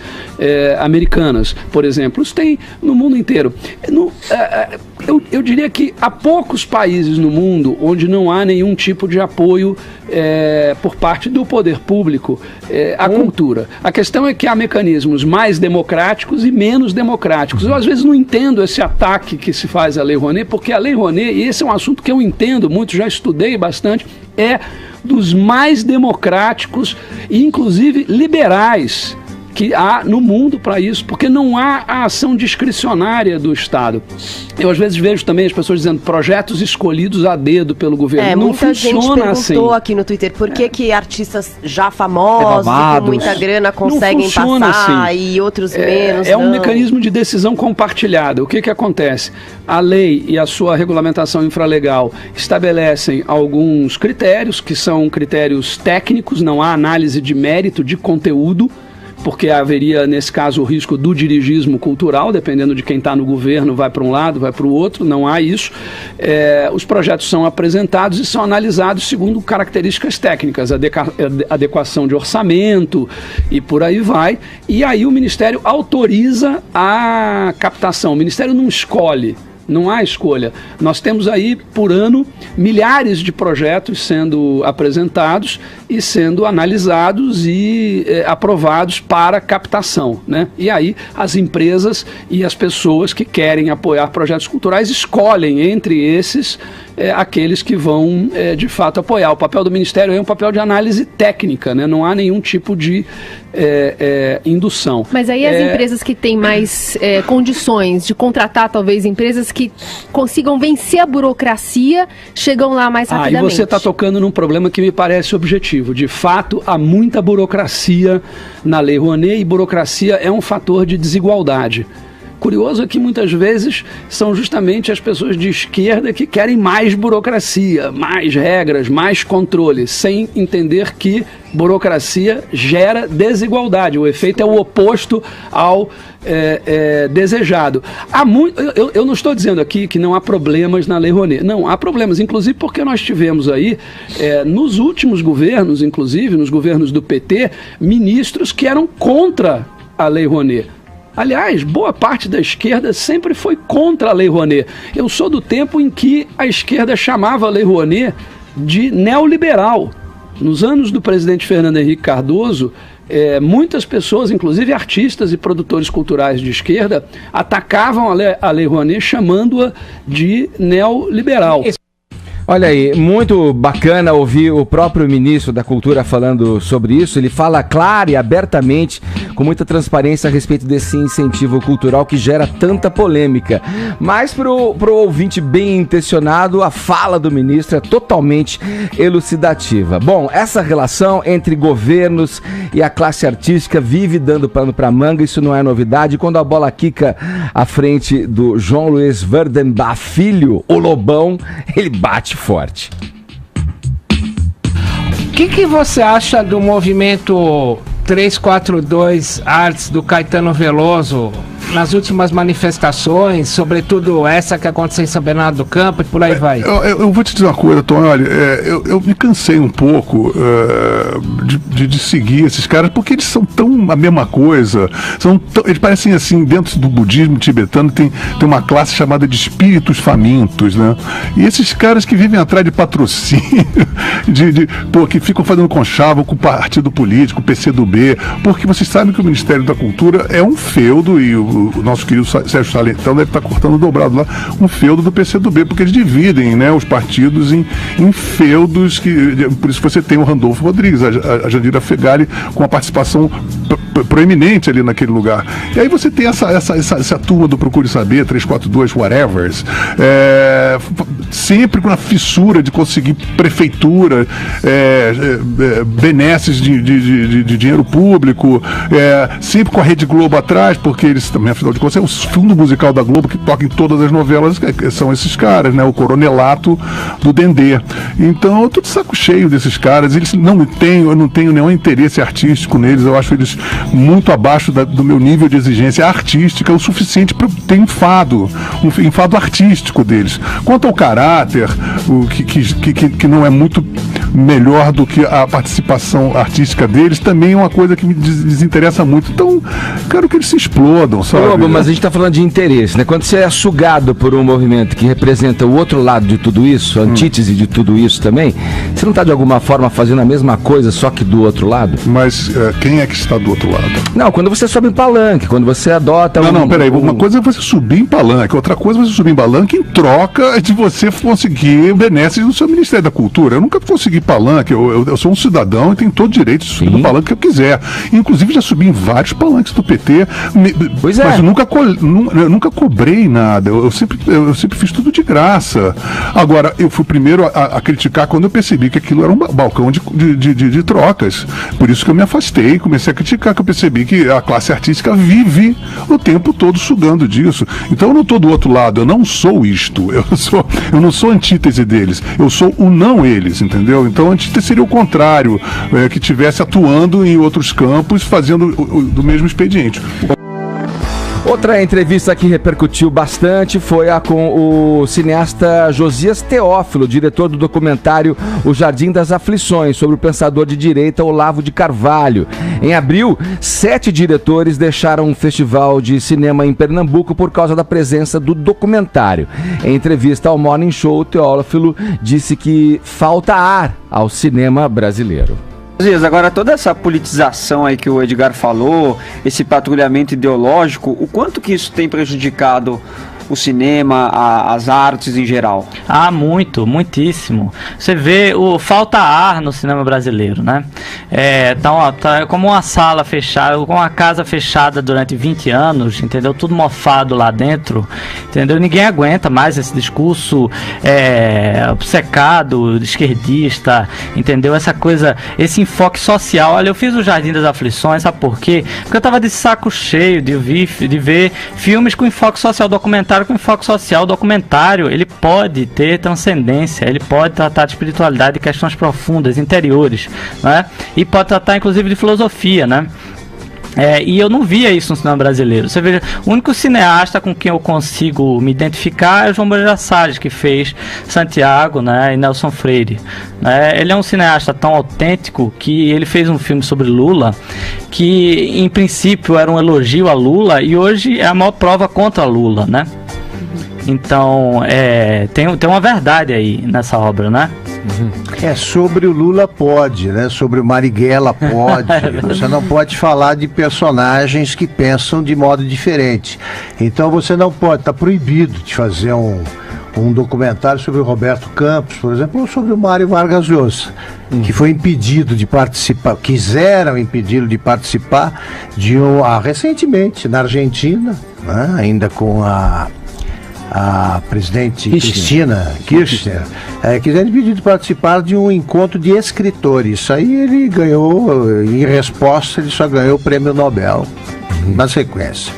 americanas, por exemplo. Isso tem no mundo inteiro. Eu diria que há poucos países no mundo onde não há nenhum tipo de apoio por parte do poder público à cultura. A questão é que há mecanismos mais democráticos e menos democráticos. Eu às vezes não entendo esse ataque que se faz à Lei Rouanet, porque a Lei Rouanet, e esse é um assunto que eu entendo muito, já estudei bastante, é dos mais democráticos e inclusive liberais que há no mundo para isso, porque não há a ação discricionária do Estado. Eu às vezes vejo também as pessoas dizendo projetos escolhidos a dedo pelo governo. Não muita funciona gente perguntou assim. aqui no Twitter por que artistas já famosos, com muita grana, conseguem passar assim. E outros menos. Um mecanismo de decisão compartilhada. O que acontece? A lei e a sua regulamentação infralegal estabelecem alguns critérios, que são critérios técnicos, não há análise de mérito, de conteúdo, porque haveria, nesse caso, o risco do dirigismo cultural, dependendo de quem está no governo, vai para um lado, vai para o outro, não há isso. Os projetos são apresentados e são analisados segundo características técnicas, adequação de orçamento e por aí vai. E aí o Ministério autoriza a captação. O Ministério não escolhe Não há escolha. Nós temos aí, por ano, milhares de projetos sendo apresentados e sendo analisados e aprovados para captação, né? E aí as empresas e as pessoas que querem apoiar projetos culturais escolhem entre esses aqueles que vão de fato apoiar. O papel do Ministério é um papel de análise técnica, né? Não há nenhum tipo de indução. Mas aí as empresas que têm mais condições de contratar talvez empresas que consigam vencer a burocracia, chegam lá mais rapidamente. E você está tocando num problema que me parece objetivo. De fato, há muita burocracia na Lei Rouanet, e burocracia é um fator de desigualdade. Curioso é que muitas vezes são justamente as pessoas de esquerda que querem mais burocracia, mais regras, mais controle, sem entender que burocracia gera desigualdade. O efeito é o oposto ao desejado. Eu não estou dizendo aqui que não há problemas na Lei Rouanet. Não, há problemas, inclusive porque nós tivemos aí, nos últimos governos, inclusive nos governos do PT, ministros que eram contra a Lei Rouanet. Aliás, boa parte da esquerda sempre foi contra a Lei Rouanet. Eu sou do tempo em que a esquerda chamava a Lei Rouanet de neoliberal. Nos anos do presidente Fernando Henrique Cardoso, muitas pessoas, inclusive artistas e produtores culturais de esquerda, atacavam a Lei Rouanet chamando-a de neoliberal. Olha aí, muito bacana ouvir o próprio ministro da Cultura falando sobre isso. Ele fala claro e abertamente, com muita transparência a respeito desse incentivo cultural que gera tanta polêmica. Mas pro ouvinte bem intencionado, a fala do ministro é totalmente elucidativa. Bom, essa relação entre governos e a classe artística vive dando pano pra manga, isso não é novidade. Quando a bola quica à frente do João Luiz Verdenbach Filho, o Lobão, ele bate forte. O que você acha do movimento 342 Arts do Caetano Veloso nas últimas manifestações, sobretudo essa que aconteceu em São Bernardo do Campo e por aí vai? Eu vou te dizer uma coisa, Tom, olha, eu me cansei um pouco de seguir esses caras, porque eles são tão a mesma coisa, eles parecem assim, dentro do budismo tibetano tem uma classe chamada de espíritos famintos, né? E esses caras que vivem atrás de patrocínio, que ficam fazendo conchavo com o partido político, o PCdoB, porque vocês sabem que o Ministério da Cultura é um feudo, e o nosso querido Sérgio Salentão deve estar cortando dobrado lá, um feudo do PCdoB, porque eles dividem, né, os partidos em feudos, por isso você tem o Randolfo Rodrigues, a Jandira Fegali com a participação proeminente ali naquele lugar. E aí você tem essa turma do Procure Saber, 342 whatevers, sempre com a fissura de conseguir prefeitura, benesses de dinheiro público, sempre com a Rede Globo atrás, porque eles também, afinal de contas, é o fundo musical da Globo que toca em todas as novelas, são esses caras, né? O coronelato do Dendê. Então eu tô de saco cheio desses caras, eu não tenho nenhum interesse artístico neles, eu acho eles muito abaixo do meu nível de exigência artística, o suficiente para ter um enfado artístico deles. Quanto ao caráter, que não é muito melhor do que a participação artística deles, também é uma coisa que me desinteressa muito. Então, quero que eles se explodam, sabe? Mas a gente tá falando de interesse, né? Quando você é sugado por um movimento que representa o outro lado de tudo isso, a antítese de tudo isso também, você não tá de alguma forma fazendo a mesma coisa, só que do outro lado? Mas quem é que está do outro lado? Não, quando você sobe em palanque, quando você adota... Peraí, uma coisa é você subir em palanque, outra coisa é você subir em palanque em troca de você conseguir benesses no seu Ministério da Cultura. Eu nunca consegui palanque, eu sou um cidadão e tenho todo o direito de subir no palanque que eu quiser. Inclusive já subi em vários palanques do PT, mas eu nunca cobrei nada, eu sempre fiz tudo de graça. Agora, eu fui primeiro a criticar quando eu percebi que aquilo era um balcão de trocas. Por isso que eu me afastei, comecei a criticar, que eu percebi que a classe artística vive o tempo todo sugando disso. Então eu não estou do outro lado, eu não sou isto, eu não sou antítese deles, eu sou o não eles, entendeu? Então a antítese seria o contrário, que estivesse atuando em outros campos, fazendo do mesmo expediente. Outra entrevista que repercutiu bastante foi a com o cineasta Josias Teófilo, diretor do documentário O Jardim das Aflições, sobre o pensador de direita Olavo de Carvalho. Em abril, 7 diretores deixaram um festival de cinema em Pernambuco por causa da presença do documentário. Em entrevista ao Morning Show, Teófilo disse que falta ar ao cinema brasileiro. Agora, toda essa politização aí que o Edgar falou, esse patrulhamento ideológico, o quanto que isso tem prejudicado o cinema, as artes em geral? Muitíssimo. Você vê falta ar no cinema brasileiro, né? Tá como uma sala fechada, como uma casa fechada durante 20 anos, entendeu? Tudo mofado lá dentro, entendeu? Ninguém aguenta mais esse discurso obcecado, esquerdista, entendeu? Essa coisa, esse enfoque social. Olha, eu fiz o Jardim das Aflições, sabe por quê? Porque eu tava de saco cheio de ver filmes com enfoque social, documentário com enfoque social. O documentário, ele pode ter transcendência, ele pode tratar de espiritualidade, de questões profundas, interiores, né? E pode tratar inclusive de filosofia, né? E eu não via isso no cinema brasileiro. Você veja, o único cineasta com quem eu consigo me identificar é o João Moreira Salles, que fez Santiago, né, e Nelson Freire, né? Ele é um cineasta tão autêntico que ele fez um filme sobre Lula que em princípio era um elogio a Lula e hoje é a maior prova contra Lula, né? Então tem uma verdade aí nessa obra, né? Sobre o Lula pode, né? Sobre o Marighella pode. Você não pode falar de personagens que pensam de modo diferente. Então você não pode, está proibido de fazer um documentário sobre o Roberto Campos, por exemplo, ou sobre o Mário Vargas Llosa, que foi impedido de participar, quiseram impedi-lo de participar recentemente na Argentina, né? Ainda com a presidente Cristina Kirchner, quiseram impedir de participar de um encontro de escritores. Isso aí ele ganhou, em resposta, ele só ganhou o prêmio Nobel na sequência.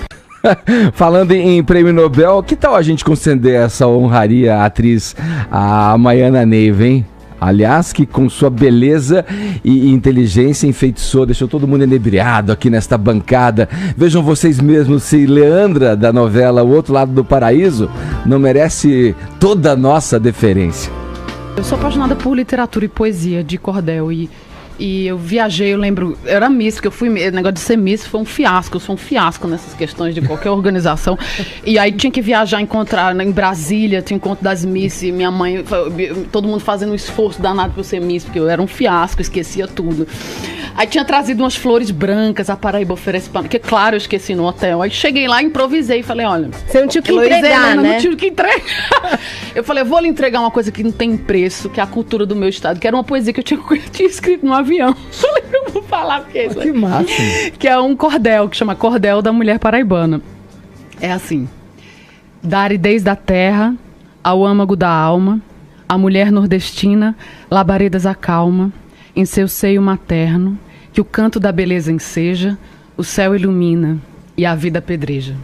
Falando em prêmio Nobel, que tal a gente conceder essa honraria à atriz, a Maiana Neiva, hein? Aliás, que com sua beleza e inteligência enfeitiçou, deixou todo mundo inebriado aqui nesta bancada. Vejam vocês mesmos se Leandra, da novela O Outro Lado do Paraíso, não merece toda a nossa deferência. Eu sou apaixonada por literatura e poesia de cordel e eu viajei, eu lembro, eu era Miss, porque eu fui, o negócio de ser Miss foi um fiasco, eu sou um fiasco nessas questões de qualquer organização, e aí tinha que viajar, encontrar em Brasília, tinha encontro das Miss, e minha mãe, todo mundo fazendo um esforço danado pra eu ser Miss, porque eu era um fiasco, esquecia tudo. Aí tinha trazido umas flores brancas, a Paraíba oferece pra mim, que claro, eu esqueci no hotel, aí cheguei lá, improvisei e falei, olha... Você não tinha que entregar, né? Não tinha que entregar. Eu falei, eu vou lhe entregar uma coisa que não tem preço, que é a cultura do meu estado, que era uma poesia que eu tinha escrito no avião. Falei, não vou falar porque isso que massa. Que é um cordel, que chama Cordel da Mulher Paraibana. É assim: da aridez da terra, ao âmago da alma, a mulher nordestina, labaredas acalma, em seu seio materno, que o canto da beleza enseja, o céu ilumina e a vida pedreja.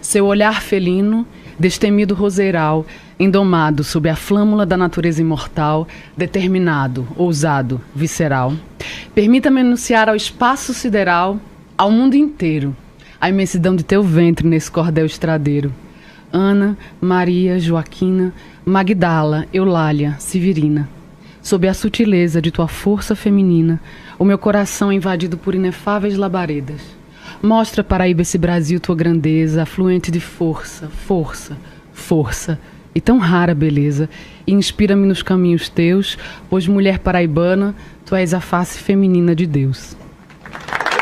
Seu olhar felino, destemido roseiral, indomado sob a flâmula da natureza imortal, determinado, ousado, visceral. Permita-me anunciar ao espaço sideral, ao mundo inteiro, a imensidão de teu ventre nesse cordel estradeiro. Ana, Maria, Joaquina, Magdala, Eulália, Severina. Sob a sutileza de tua força feminina, o meu coração é invadido por inefáveis labaredas. Mostra, Paraíba, esse Brasil, tua grandeza, afluente de força, força, força, e tão rara beleza, e inspira-me nos caminhos teus, pois mulher paraibana, tu és a face feminina de Deus.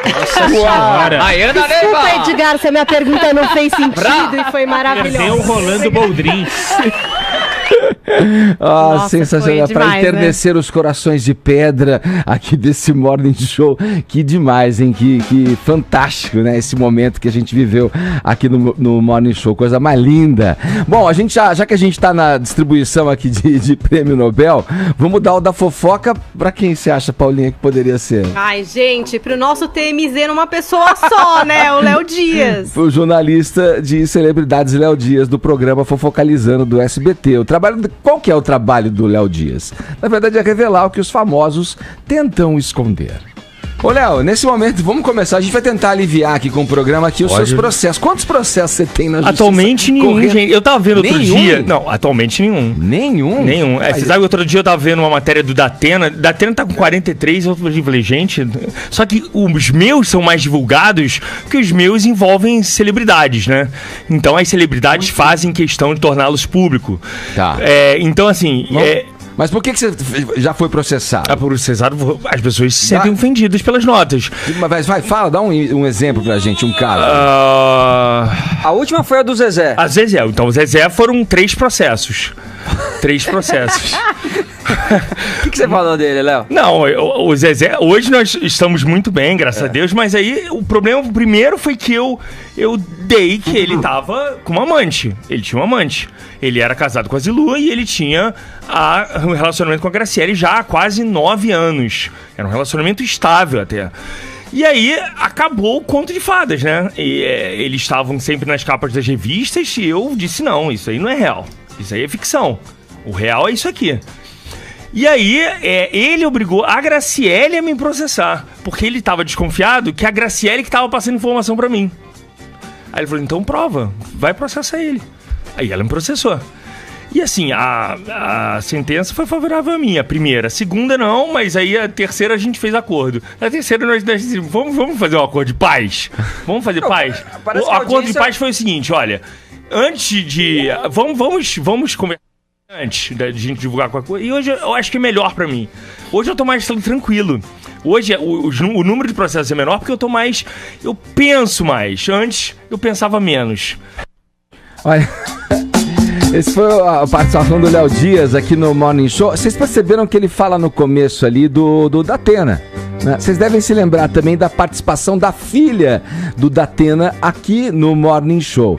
Nossa senhora! Maiana Neiva! Desculpa, Edgar, se a minha pergunta não fez sentido e foi maravilhosa. Perdeu rolando Boldrin. Nossa, sensacional, para enternecer, né, os corações de pedra aqui desse Morning Show. Que demais, hein? Que fantástico, né? Esse momento que a gente viveu aqui no Morning Show, coisa mais linda. Bom, a gente já que a gente tá na distribuição aqui de prêmio Nobel, vamos dar o da fofoca para quem você acha, Paulinha, que poderia ser? Ai, gente, pro nosso TMZ numa pessoa só, né? O Léo Dias. O jornalista de celebridades Léo Dias, do programa Fofocalizando do SBT. Qual que é o trabalho do Léo Dias? Na verdade é revelar o que os famosos tentam esconder. Ô, Léo, nesse momento, vamos começar. A gente vai tentar aliviar aqui com o programa aqui os seus processos. Quantos processos você tem na justiça? Atualmente nenhum, correndo? gente. Eu tava vendo outro Nenhum? dia... Não, atualmente nenhum. Nenhum? Nenhum. Você sabe que outro dia eu tava vendo uma matéria do Datena. Datena tá com 43, eu falei, gente... Só que os meus são mais divulgados, porque os meus envolvem celebridades, né? Então as celebridades fazem questão de torná-los público. Tá. Então, assim... Mas por que você já foi processado? Processado, as pessoas se sentem ofendidas pelas notas. Mas fala, dá um exemplo pra gente, um caso. A última foi a do Zezé. A Zezé. Então, o Zezé foram 3 processos. 3 processos. O que você falou dele, Léo? Não, o Zezé... Hoje nós estamos muito bem, graças a Deus, mas aí o problema primeiro foi que eu dei que ele tava com uma amante. Ele tinha uma amante. Ele era casado com a Zilu e ele tinha um relacionamento com a Graciele já há quase 9 anos. Era um relacionamento estável até. E aí acabou o conto de fadas, né? E, eles estavam sempre nas capas das revistas e eu disse, não, isso aí não é real. Isso aí é ficção. O real é isso aqui. E aí, ele obrigou a Graciele a me processar. Porque ele estava desconfiado que a Graciele que estava passando informação pra mim. Aí ele falou, então prova, vai processar ele. Aí ela me processou. E assim, a sentença foi favorável a mim, a primeira. A segunda não, mas aí a terceira a gente fez acordo. Na terceira nós decidimos, vamos fazer um acordo de paz? Vamos fazer paz? O acordo de paz foi o seguinte, olha... Antes de... Vamos conversar antes da gente divulgar qualquer coisa. E hoje eu acho que é melhor pra mim. Hoje eu tô mais tranquilo. Hoje o número de processos é menor porque eu tô mais... Eu penso mais. Antes eu pensava menos. Olha... Esse foi a participação do Léo Dias aqui no Morning Show. Vocês perceberam que ele fala no começo ali do Datena, né? Vocês devem se lembrar também da participação da filha do Datena aqui no Morning Show.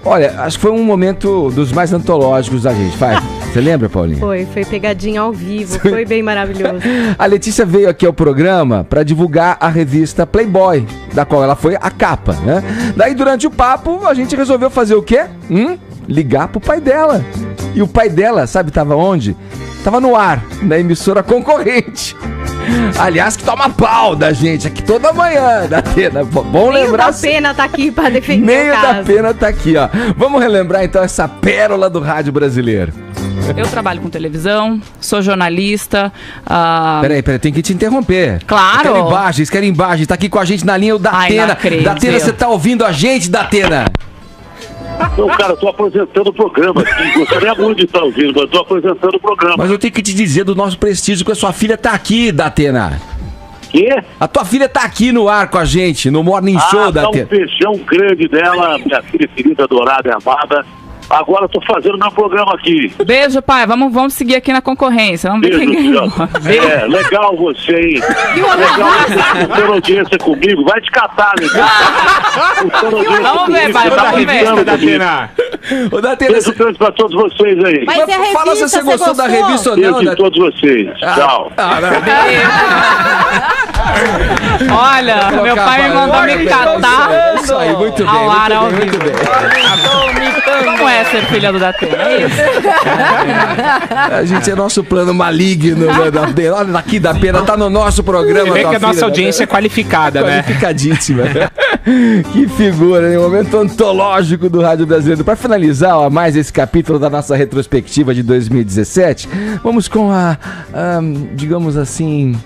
Olha, acho que foi um momento dos mais antológicos da gente. Você lembra, Paulinha? Foi pegadinha ao vivo, foi bem maravilhoso. A Letícia veio aqui ao programa para divulgar a revista Playboy, da qual ela foi a capa, né? Daí, durante o papo, a gente resolveu fazer o quê? Ligar pro pai dela. E o pai dela, sabe, tava onde? Tava no ar, na emissora concorrente. Aliás, que toma pau da gente aqui toda manhã, da Atena. Bom lembrar. Meio da Pena tá aqui pra defender Meio da Pena tá aqui, ó. Vamos relembrar então essa pérola do rádio brasileiro. Eu trabalho com televisão, sou jornalista. Peraí, tem que te interromper. Claro. Quero imagens. Tá aqui com a gente na linha o Datena. Datena, você tá ouvindo a gente, Datena? Não, cara, eu tô apresentando o programa aqui. Gostaria muito de estar ouvindo, mas eu tô apresentando o programa. Mas eu tenho que te dizer do nosso prestígio que a sua filha tá aqui, Datena. Quê? A tua filha tá aqui no ar com a gente, no Morning Show, Datena. Tá um beijão grande dela, minha filha querida, adorada e amada. Agora eu tô fazendo meu programa aqui. Beijo, pai. Vamos seguir aqui na concorrência. Vamos ver quem ganhou. Legal você, hein? Legal você ter audiência comigo. Vai te catar, né? Vamos ver, pai. Vamos ver. Datena. Ô, Datena, beijo grande pra todos vocês aí. Mas é revista, fala se você gostou da revista ou não. Beijo de todos vocês. Tchau. Olha, meu pai me mandou me catar. Isso aí, muito bem. Ao ar, ao vivo. Como é ser filha do Datena? É isso. A gente é nosso plano maligno. Olha aqui, da Pena, tá no nosso programa. Vê que a nossa audiência é qualificada, né? Qualificadíssima. Que figura, hein? Um momento antológico do Rádio Brasileiro. Para finalizar, ó, mais esse capítulo da nossa retrospectiva de 2017, vamos com digamos assim,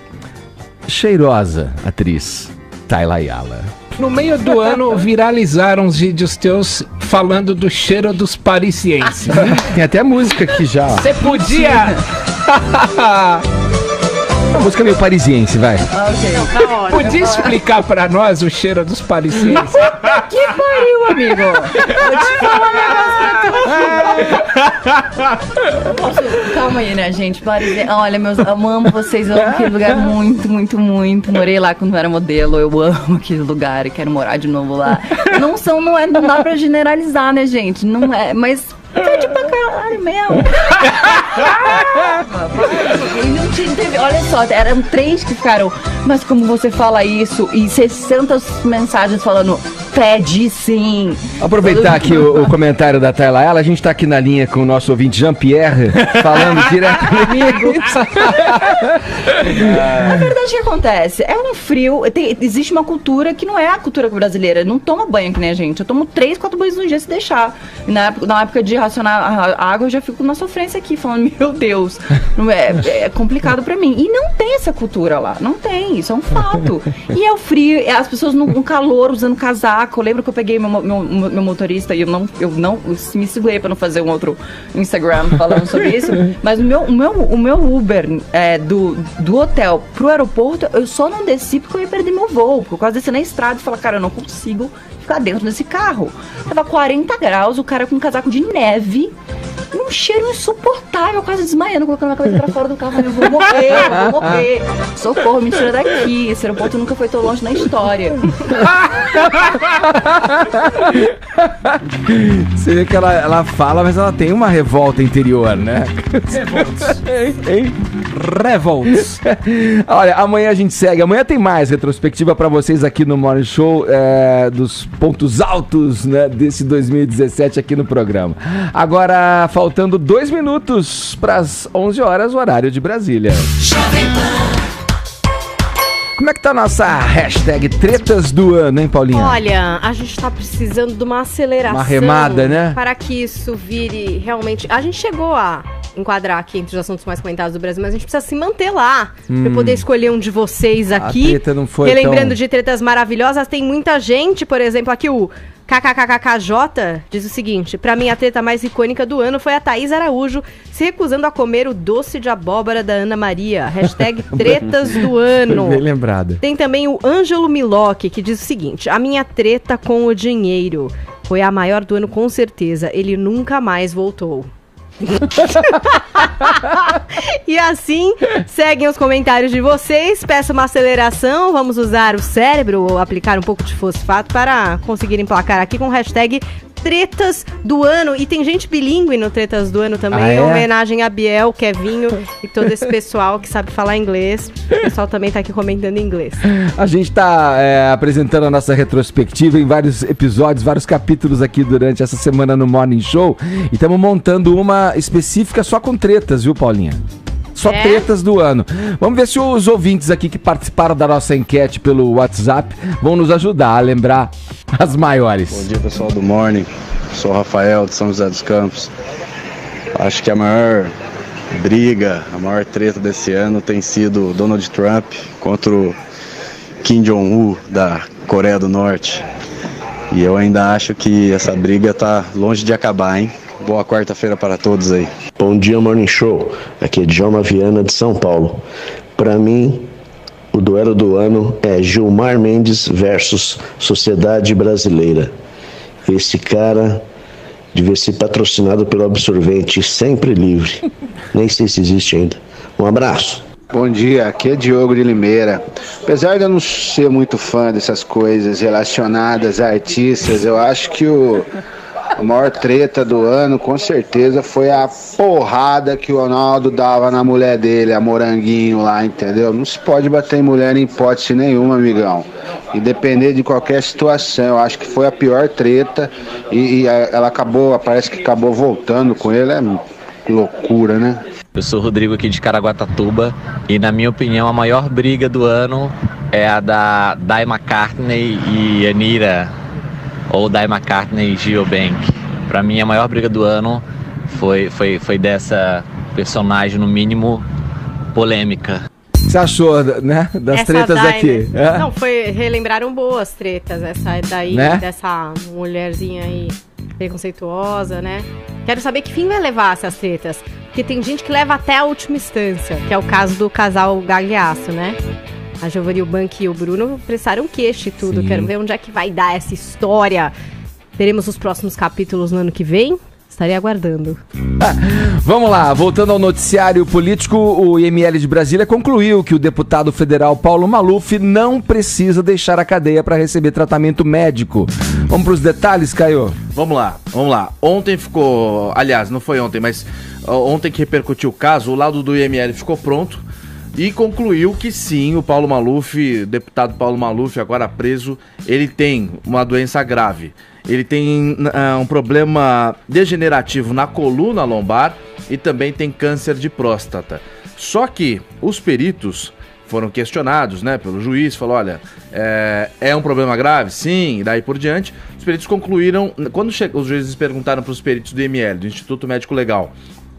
cheirosa atriz Tayla Ayala. No meio do ano, viralizaram os vídeos teus falando do cheiro dos parisienses. Tem até música aqui já. Você podia... A música meio parisiense, vai. Ok. Podia explicar pra nós o cheiro dos parisienses? Que pariu, amigo. Vou te falar um negócio. Calma aí, né, gente? Olha, eu amo vocês. Eu amo aquele lugar muito, muito, muito. Morei lá quando eu era modelo. Eu amo aquele lugar e quero morar de novo lá. Não dá pra generalizar, né, gente? Não é, mas... Pede pra caralho mesmo. Não teve, olha só, eram 3 que ficaram. Mas como você fala isso? E 600 mensagens falando. pede sim. Aproveitar aqui o comentário da Tayla Ela, a gente tá aqui na linha com o nosso ouvinte Jean-Pierre, falando diretamente. Na verdade, o que acontece? É um frio, existe uma cultura que não é a cultura brasileira, não toma banho que nem a gente, eu tomo 3, 4 banhos no dia se deixar. Na época de racionar a água, eu já fico na sofrência aqui, falando, meu Deus, não é complicado pra mim. E não tem essa cultura lá, não tem, isso é um fato. E é o frio, as pessoas no calor, usando casaco. Eu lembro que eu peguei meu motorista e eu não me segurei pra não fazer um outro Instagram falando sobre isso, mas o meu Uber do hotel pro aeroporto, eu só não desci porque eu ia perder meu voo, porque eu quase desci na estrada e falar, cara, eu não consigo ficar dentro desse carro. Tava 40 graus, o cara com um casaco de neve, um cheiro insuportável, quase desmaiando, colocando a cabeça pra fora do carro. Eu vou morrer. Socorro, me tira daqui. Esse aeroporto nunca foi tão longe na história. Você vê que ela fala, mas ela tem uma revolta interior, né? Revolts. Olha, amanhã a gente segue. Amanhã tem mais retrospectiva pra vocês aqui no Morning Show, dos pontos altos, né, desse 2017 aqui no programa. Agora, faltando 2 minutos para as 11 horas, o horário de Brasília. Como é que tá a nossa hashtag tretas do ano, hein, Paulinha? Olha, a gente tá precisando de uma aceleração. Uma remada, né? Para que isso vire realmente... A gente chegou a enquadrar aqui entre os assuntos mais comentados do Brasil, mas a gente precisa se manter lá pra poder escolher um de vocês aqui. A treta não foi relembrando de tretas maravilhosas, tem muita gente, por exemplo, aqui o KKKKJ diz o seguinte: pra mim a treta mais icônica do ano foi a Thaís Araújo se recusando a comer o doce de abóbora da Ana Maria. Hashtag tretas do ano. Bem lembrada. Tem também o Ângelo Milok, que diz o seguinte: a minha treta com o dinheiro foi a maior do ano com certeza, ele nunca mais voltou. E assim seguem os comentários de vocês. Peço uma aceleração. Vamos usar o cérebro ou aplicar um pouco de fosfato para conseguir emplacar aqui com o hashtag tretas do ano. E tem gente bilíngue no tretas do ano também, em homenagem a Biel, Kevinho e todo esse pessoal que sabe falar inglês. O pessoal também tá aqui comentando em inglês. A gente tá apresentando a nossa retrospectiva em vários episódios, vários capítulos aqui durante essa semana no Morning Show, e estamos montando uma específica só com tretas, viu, Paulinha? Só tretas do ano. Vamos ver se os ouvintes aqui que participaram da nossa enquete pelo WhatsApp vão nos ajudar a lembrar as maiores. Bom dia, pessoal do Morning. Sou o Rafael de São José dos Campos. Acho que a maior briga, a maior treta desse ano tem sido Donald Trump contra o Kim Jong-un da Coreia do Norte. E eu ainda acho que essa briga tá longe de acabar, hein? Boa quarta-feira para todos aí. Bom dia, Morning Show. Aqui é Djalma Viana de São Paulo. Para mim, o duelo do ano é Gilmar Mendes versus Sociedade Brasileira. Esse cara devia ser patrocinado pelo absorvente Sempre Livre. Nem sei se existe ainda. Um abraço. Bom dia, aqui é Diogo de Limeira. Apesar de eu não ser muito fã dessas coisas relacionadas a artistas, eu acho que a maior treta do ano, com certeza, foi a porrada que o Ronaldo dava na mulher dele, a Moranguinho lá, entendeu? Não se pode bater em mulher em hipótese nenhuma, amigão. Independente de qualquer situação, eu acho que foi a pior treta e ela parece que acabou voltando com ele, é loucura, né? Eu sou o Rodrigo aqui de Caraguatatuba e, na minha opinião, a maior briga do ano é a da Dai McCartney e Anira, ou Dai McCartney e Geobank. Pra mim, a maior briga do ano foi dessa personagem, no mínimo, polêmica. O que você achou, né, das tretas Dai, aqui? Né? Não, relembraram boas tretas, essa daí, né? Dessa mulherzinha aí preconceituosa, né? Quero saber que fim vai levar essas tretas, porque tem gente que leva até a última instância, que é o caso do casal Gagliasso, né? A Giovanni, o Bank e o Bruno prestaram queixo e tudo. Sim. Quero ver onde é que vai dar essa história. Teremos os próximos capítulos no ano que vem. Estarei aguardando. Vamos lá, voltando ao noticiário político, o IML de Brasília concluiu que o deputado federal Paulo Maluf não precisa deixar a cadeia para receber tratamento médico. Vamos para os detalhes, Caio? Vamos lá. Ontem ficou, aliás, não foi ontem, mas ontem que repercutiu o caso, o laudo do IML ficou pronto. e concluiu que sim, o Paulo Maluf, deputado Paulo Maluf, agora preso, ele tem uma doença grave. Ele tem um problema degenerativo na coluna lombar e também tem câncer de próstata. Só que os peritos foram questionados, né, pelo juiz, falou, olha, é um problema grave? Sim, e daí por diante. Os peritos concluíram, quando os juízes perguntaram para os peritos do IML, do Instituto Médico Legal,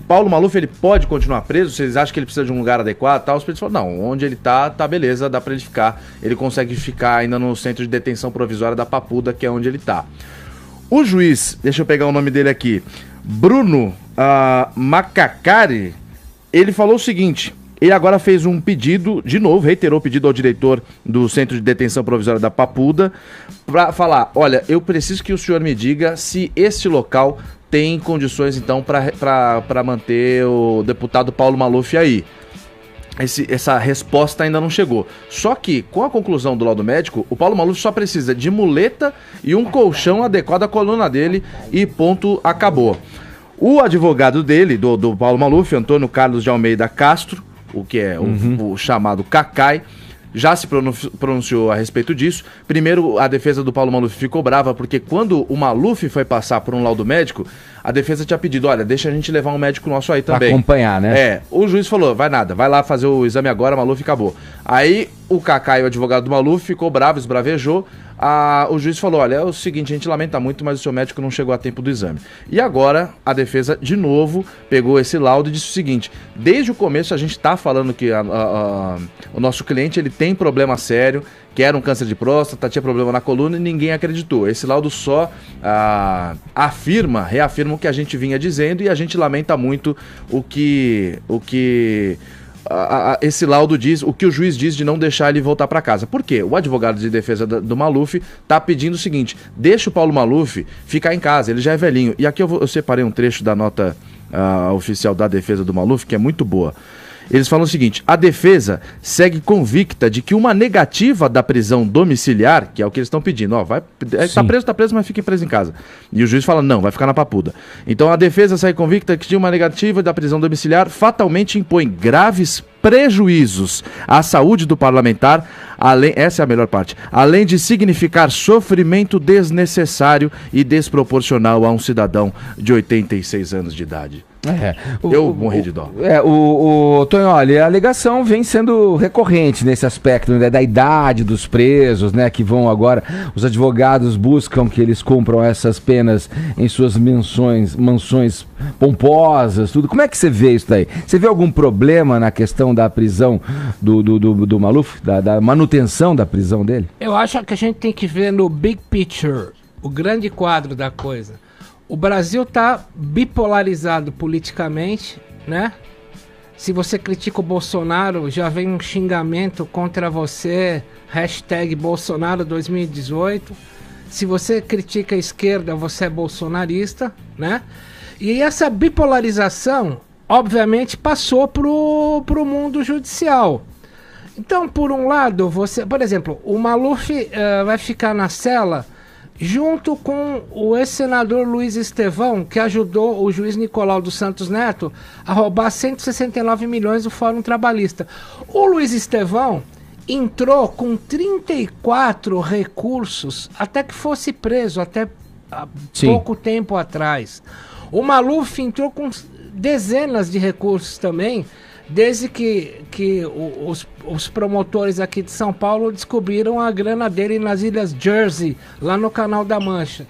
Paulo Maluf, ele pode continuar preso? Vocês acham que ele precisa de um lugar adequado? Tal? Os peritos falaram, não, onde ele tá beleza, dá para ele ficar. Ele consegue ficar ainda no centro de detenção provisória da Papuda, que é onde ele tá. O juiz, deixa eu pegar o nome dele aqui, Bruno Macacari, ele falou o seguinte, ele agora fez um pedido, de novo, reiterou o pedido ao diretor do Centro de Detenção Provisória da Papuda, para falar, olha, eu preciso que o senhor me diga se este local tem condições, então, para manter o deputado Paulo Maluf aí. Essa resposta ainda não chegou. Só que, com a conclusão do laudo médico, o Paulo Maluf só precisa de muleta e um colchão adequado à coluna dele e ponto, acabou. O advogado dele, do Paulo Maluf, Antônio Carlos de Almeida Castro, o que é o chamado Cacai, já se pronunciou a respeito disso. Primeiro, a defesa do Paulo Maluf ficou brava, porque quando o Maluf foi passar por um laudo médico, a defesa tinha pedido, olha, deixa a gente levar um médico nosso aí também. Pra acompanhar, né? O juiz falou, vai nada, vai lá fazer o exame agora, Maluf, acabou. Aí o Cacai, o advogado do Maluf, ficou bravo, esbravejou. O juiz falou, olha, é o seguinte, a gente lamenta muito, mas o seu médico não chegou a tempo do exame. E agora, a defesa, de novo, pegou esse laudo e disse o seguinte, desde o começo a gente está falando que o nosso cliente, ele tem problema sério, que era um câncer de próstata, tinha problema na coluna e ninguém acreditou. Esse laudo só reafirma o que a gente vinha dizendo e a gente lamenta muito o que esse laudo diz, o que o juiz diz de não deixar ele voltar para casa. Por quê? O advogado de defesa do Maluf tá pedindo o seguinte, deixa o Paulo Maluf ficar em casa, ele já é velhinho. E aqui eu separei um trecho da nota oficial da defesa do Maluf, que é muito boa. Eles falam o seguinte, a defesa segue convicta de que uma negativa da prisão domiciliar, que é o que eles estão pedindo, tá preso, mas fique preso em casa. E o juiz fala, não, vai ficar na Papuda. Então a defesa segue convicta de que uma negativa da prisão domiciliar fatalmente impõe graves prejuízos à saúde do parlamentar, essa é a melhor parte, além de significar sofrimento desnecessário e desproporcional a um cidadão de 86 anos de idade. Eu morri de dó. Tonho, olha, a alegação vem sendo recorrente nesse aspecto, né, da idade dos presos, né, que vão agora, os advogados buscam que eles cumpram essas penas em suas mansões pomposas, tudo. Como é que você vê isso daí? Você vê algum problema na questão da prisão do Maluf, da manutenção da prisão dele? Eu acho que a gente tem que ver no big picture, o grande quadro da coisa. O Brasil tá bipolarizado politicamente, né? Se você critica o Bolsonaro, já vem um xingamento contra você, hashtag Bolsonaro 2018. Se você critica a esquerda, você é bolsonarista, né? E essa bipolarização, obviamente, passou pro mundo judicial. Então, por um lado, por exemplo, o Maluf vai ficar na cela junto com o ex-senador Luiz Estevão, que ajudou o juiz Nicolau dos Santos Neto a roubar 169 milhões do Fórum Trabalhista. O Luiz Estevão entrou com 34 recursos até que fosse preso, até pouco tempo atrás. O Maluf entrou com dezenas de recursos também, desde que os promotores aqui de São Paulo descobriram a grana dele nas Ilhas Jersey, lá no Canal da Mancha.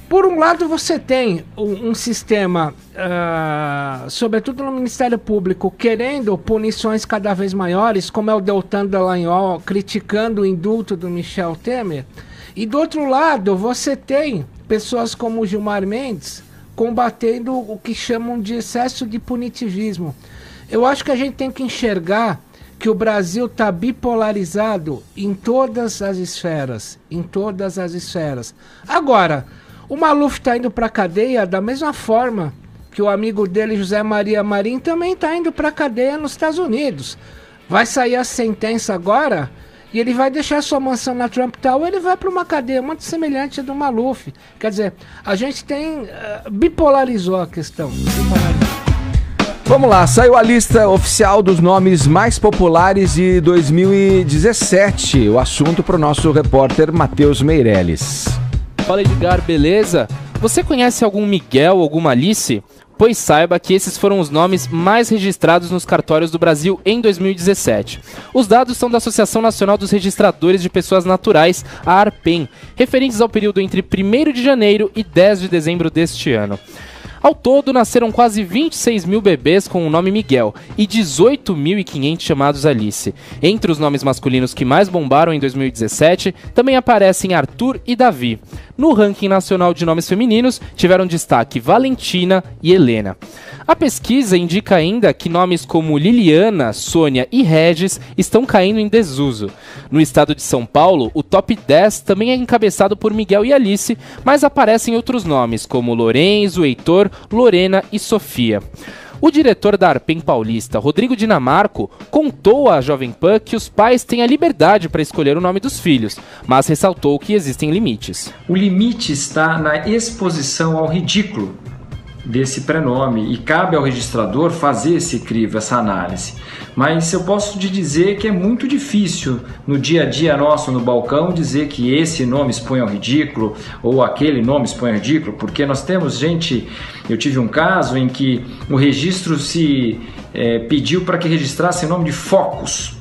Por um lado, você tem um sistema, sobretudo no Ministério Público, querendo punições cada vez maiores, como é o Deltan Dallagnol criticando o indulto do Michel Temer. E do outro lado, você tem pessoas como o Gilmar Mendes combatendo o que chamam de excesso de punitivismo. Eu acho que a gente tem que enxergar que o Brasil está bipolarizado em todas as esferas. Agora, o Maluf está indo para a cadeia da mesma forma que o amigo dele, José Maria Marim, também está indo para a cadeia nos Estados Unidos. Vai sair a sentença agora e ele vai deixar sua mansão na Trump Tower, ele vai para uma cadeia muito semelhante à do Maluf. Quer dizer, a gente bipolarizou a questão. Vamos lá, saiu a lista oficial dos nomes mais populares de 2017. O assunto para o nosso repórter Matheus Meirelles. Fala, Edgar, beleza? Você conhece algum Miguel, alguma Alice? Pois saiba que esses foram os nomes mais registrados nos cartórios do Brasil em 2017. Os dados são da Associação Nacional dos Registradores de Pessoas Naturais, a ARPEN, referentes ao período entre 1º de janeiro e 10 de dezembro deste ano. Ao todo, nasceram quase 26 mil bebês com o nome Miguel e 18.500 chamados Alice. Entre os nomes masculinos que mais bombaram em 2017, também aparecem Arthur e Davi. No ranking nacional de nomes femininos, tiveram destaque Valentina e Helena. A pesquisa indica ainda que nomes como Liliana, Sônia e Regis estão caindo em desuso. No estado de São Paulo, o top 10 também é encabeçado por Miguel e Alice, mas aparecem outros nomes como Lorenzo, Heitor, Lorena e Sofia. O diretor da ARPEN Paulista, Rodrigo Dinamarco, contou à Jovem Pan que os pais têm a liberdade para escolher o nome dos filhos, mas ressaltou que existem limites. O limite está na exposição ao ridículo desse prenome e cabe ao registrador fazer esse crivo, essa análise. Mas eu posso te dizer que é muito difícil no dia a dia nosso no balcão dizer que esse nome expõe ao ridículo ou aquele nome expõe ao ridículo, porque nós temos gente, eu tive um caso em que o registro se pediu para que registrasse o nome de Focus.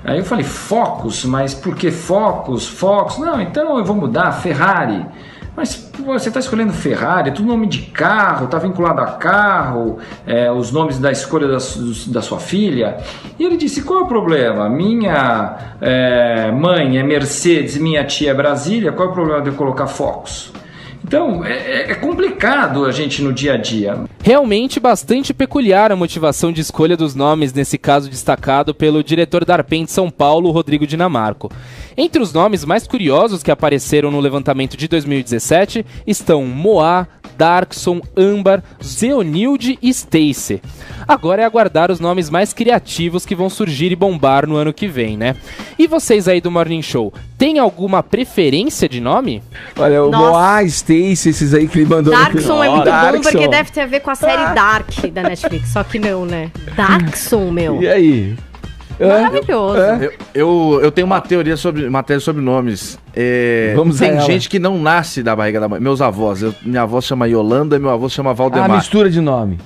Aí eu falei, Focus? Mas por que Focus? Focus? Não, então eu vou mudar, Ferrari. Mas você está escolhendo Ferrari, é tudo nome de carro, está vinculado a carro, os nomes da escolha da sua filha. E ele disse, qual é o problema? Minha mãe é Mercedes, minha tia é Brasília, qual é o problema de eu colocar Focus? Então, é complicado a gente no dia a dia. Realmente bastante peculiar a motivação de escolha dos nomes, nesse caso destacado pelo diretor da ARPEN de São Paulo, Rodrigo Dinamarco. Entre os nomes mais curiosos que apareceram no levantamento de 2017 estão Moá, Darkson, Âmbar, Zeonilde e Stacy. Agora é aguardar os nomes mais criativos que vão surgir e bombar no ano que vem, né? E vocês aí do Morning Show, tem alguma preferência de nome? Olha, o Moá, Stacy, esses aí que ele mandou. Darkson é muito bom porque deve ter a ver com a série Dark da Netflix, só que não, né? Darkson, meu. E aí? Maravilhoso. Eu tenho uma matéria sobre nomes. Tem gente que não nasce da barriga da mãe. Meus avós. Minha avó se chama Yolanda e meu avô se chama Valdemar. Mistura de nome.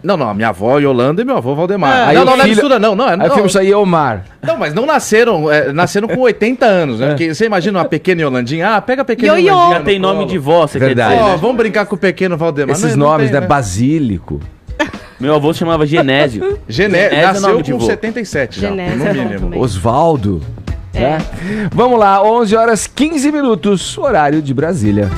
Não, minha avó Yolanda e meu avô Valdemar. Não é mistura, não. Aí o filme saiu Omar. Não, mas não nasceram. Nasceram com 80 anos, né? Porque você imagina uma pequena Yolandinha. Pega a pequena Yolandinha. Tem nome de vó, você quer dizer. Vamos brincar com o pequeno Valdemar. Esses nomes, né? Basílico. Meu avô se chamava Genésio. Nasceu com 77 já, no mínimo. Osvaldo. Vamos lá, 11h15, horário de Brasília.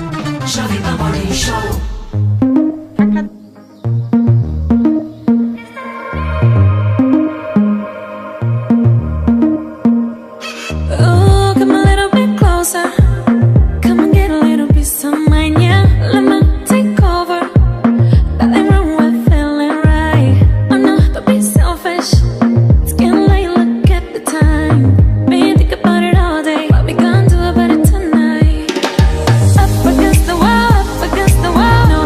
Up against the wall,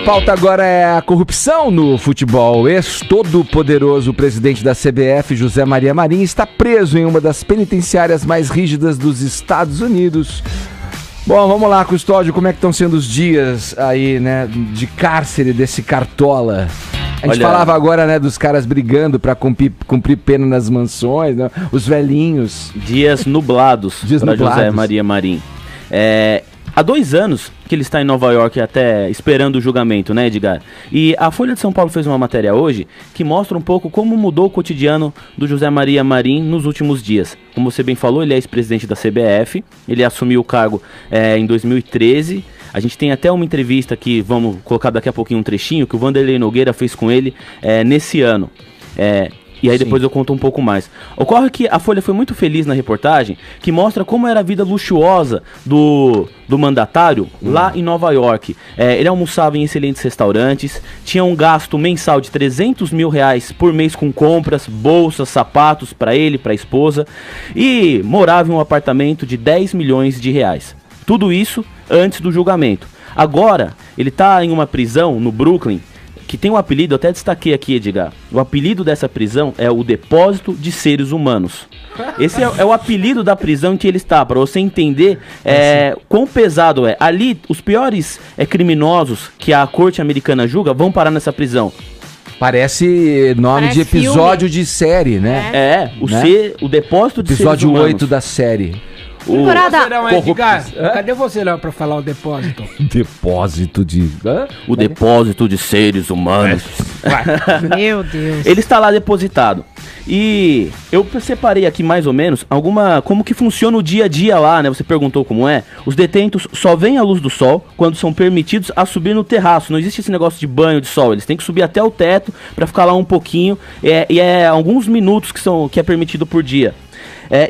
pauta agora é a corrupção no futebol. Ex-todo-poderoso presidente da CBF, José Maria Marim, está preso em uma das penitenciárias mais rígidas dos Estados Unidos. Bom, vamos lá, Custódio, como é que estão sendo os dias aí, né, de cárcere desse cartola? A gente falava agora, né, dos caras brigando pra cumprir pena nas mansões, né, os velhinhos. Dias nublados para José Maria Marim. Há 2 anos que ele está em Nova York até esperando o julgamento, né, Edgar? E a Folha de São Paulo fez uma matéria hoje que mostra um pouco como mudou o cotidiano do José Maria Marim nos últimos dias. Como você bem falou, ele é ex-presidente da CBF, ele assumiu o cargo em 2013. A gente tem até uma entrevista que vamos colocar daqui a pouquinho um trechinho que o Vanderlei Nogueira fez com ele nesse ano. E aí depois eu conto um pouco mais. Ocorre que a Folha foi muito feliz na reportagem, que mostra como era a vida luxuosa do mandatário lá em Nova York. Ele almoçava em excelentes restaurantes, tinha um gasto mensal de R$300 mil por mês com compras, bolsas, sapatos para ele, para a esposa, e morava em um apartamento de R$10 milhões. Tudo isso antes do julgamento. Agora, ele está em uma prisão no Brooklyn, que tem um apelido, eu até destaquei aqui, Edgar. O apelido dessa prisão é o Depósito de Seres Humanos. Esse é o apelido da prisão em que ele está, para você entender quão pesado é. Ali, os piores criminosos que a corte americana julga vão parar nessa prisão. Parece nome de episódio de série, né? O Depósito de episódio Seres Humanos. 8 da série. Cadê você lá pra falar o depósito? Depósito de... O Depósito de Seres Humanos. Meu Deus. Ele está lá depositado. E eu separei aqui mais ou menos como que funciona o dia a dia lá, né? Você perguntou como é. Os detentos só veem a luz do sol quando são permitidos a subir no terraço. Não existe esse negócio de banho de sol. Eles têm que subir até o teto para ficar lá um pouquinho. E é alguns minutos que é permitido por dia.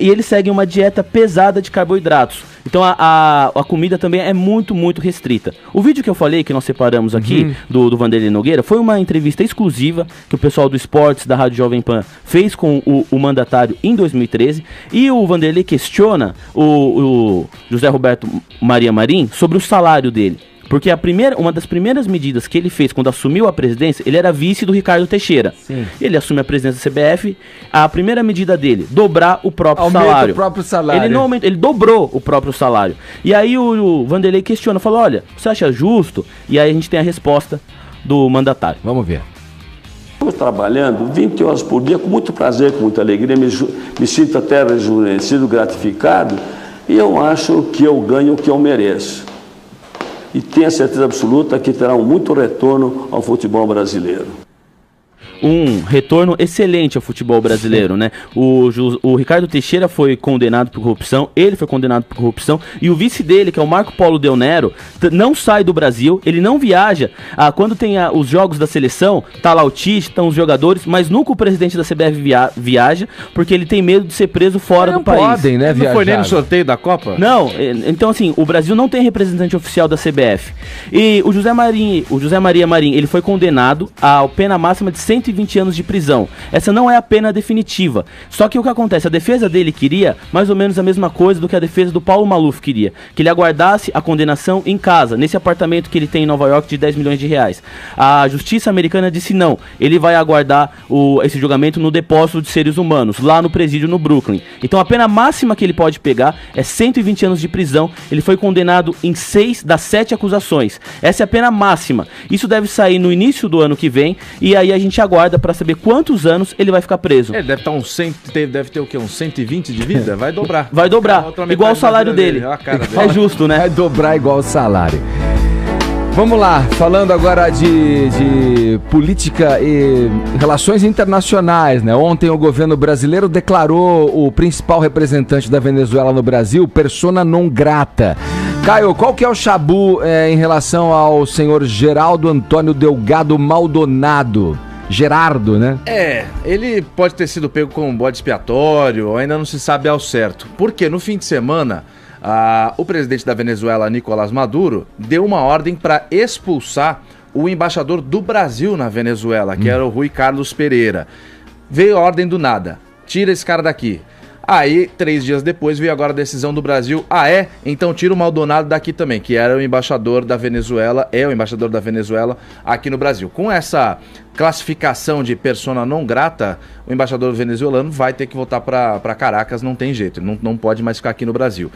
E eles seguem uma dieta pesada de carboidratos. Então a comida também é muito, muito restrita. O vídeo que eu falei, que nós separamos aqui, do Vanderlei Nogueira, foi uma entrevista exclusiva que o pessoal do Esportes da Rádio Jovem Pan fez com o mandatário em 2013. E o Vanderlei questiona o José Roberto Maria Marim sobre o salário dele. Porque uma das primeiras medidas que ele fez quando assumiu a presidência, ele era vice do Ricardo Teixeira. Sim. Ele assume a presidência da CBF, a primeira medida dele, dobrar o próprio salário. O próprio salário. Ele dobrou o próprio salário. E aí o Vanderlei questiona, falou, olha, você acha justo? E aí a gente tem a resposta do mandatário. Vamos ver. Estamos trabalhando 20 horas por dia, com muito prazer, com muita alegria, me sinto até rejuvenescido, gratificado, e eu acho que eu ganho o que eu mereço. E tenho a certeza absoluta que terá muito retorno ao futebol brasileiro. Um retorno excelente ao futebol brasileiro, né? O Ricardo Teixeira foi condenado por corrupção, ele foi condenado por corrupção, e o vice dele, que é o Marco Polo Del Nero, não sai do Brasil, ele não viaja. Quando tem os jogos da seleção, tá lá o Tite, estão os jogadores, mas nunca o presidente da CBF viaja, porque ele tem medo de ser preso fora do país. Podem, né, viajar. Não foi nem no sorteio da Copa? Não, então assim, o Brasil não tem representante oficial da CBF. E o José Maria Marim, ele foi condenado à pena máxima de 120 anos de prisão. Essa não é a pena definitiva. Só que o que acontece? A defesa dele queria mais ou menos a mesma coisa do que a defesa do Paulo Maluf queria. Que ele aguardasse a condenação em casa, nesse apartamento que ele tem em Nova York de R$10 milhões. A justiça americana disse não. Ele vai aguardar esse julgamento no Depósito de Seres Humanos, lá no presídio no Brooklyn. Então a pena máxima que ele pode pegar é 120 anos de prisão. Ele foi condenado em 6 das 7 acusações. Essa é a pena máxima. Isso deve sair no início do ano que vem, e aí a gente aguarda para saber quantos anos ele vai ficar preso. Ele deve estar deve ter o quê? Uns 120 de vida? Vai dobrar. Vai dobrar, igual o salário dele. É justo, né? Vai dobrar igual o salário. Vamos lá, falando agora de política e relações internacionais, né? Ontem o governo brasileiro declarou o principal representante da Venezuela no Brasil persona non grata. Caio, qual que é o chabu em relação ao senhor Geraldo Antônio Delgado Maldonado? Gerardo, né? Ele pode ter sido pego com um bode expiatório, ainda não se sabe ao certo. Porque no fim de semana, o presidente da Venezuela, Nicolás Maduro, deu uma ordem para expulsar o embaixador do Brasil na Venezuela, que era o Rui Carlos Pereira. Veio a ordem do nada. Tira esse cara daqui. Aí, 3 dias depois, veio agora a decisão do Brasil. Ah, é? Então tira o Maldonado daqui também, que era o embaixador da Venezuela, é o embaixador da Venezuela aqui no Brasil. Com essa classificação de persona não grata, o embaixador venezuelano vai ter que voltar para Caracas, não tem jeito, ele não pode mais ficar aqui no Brasil.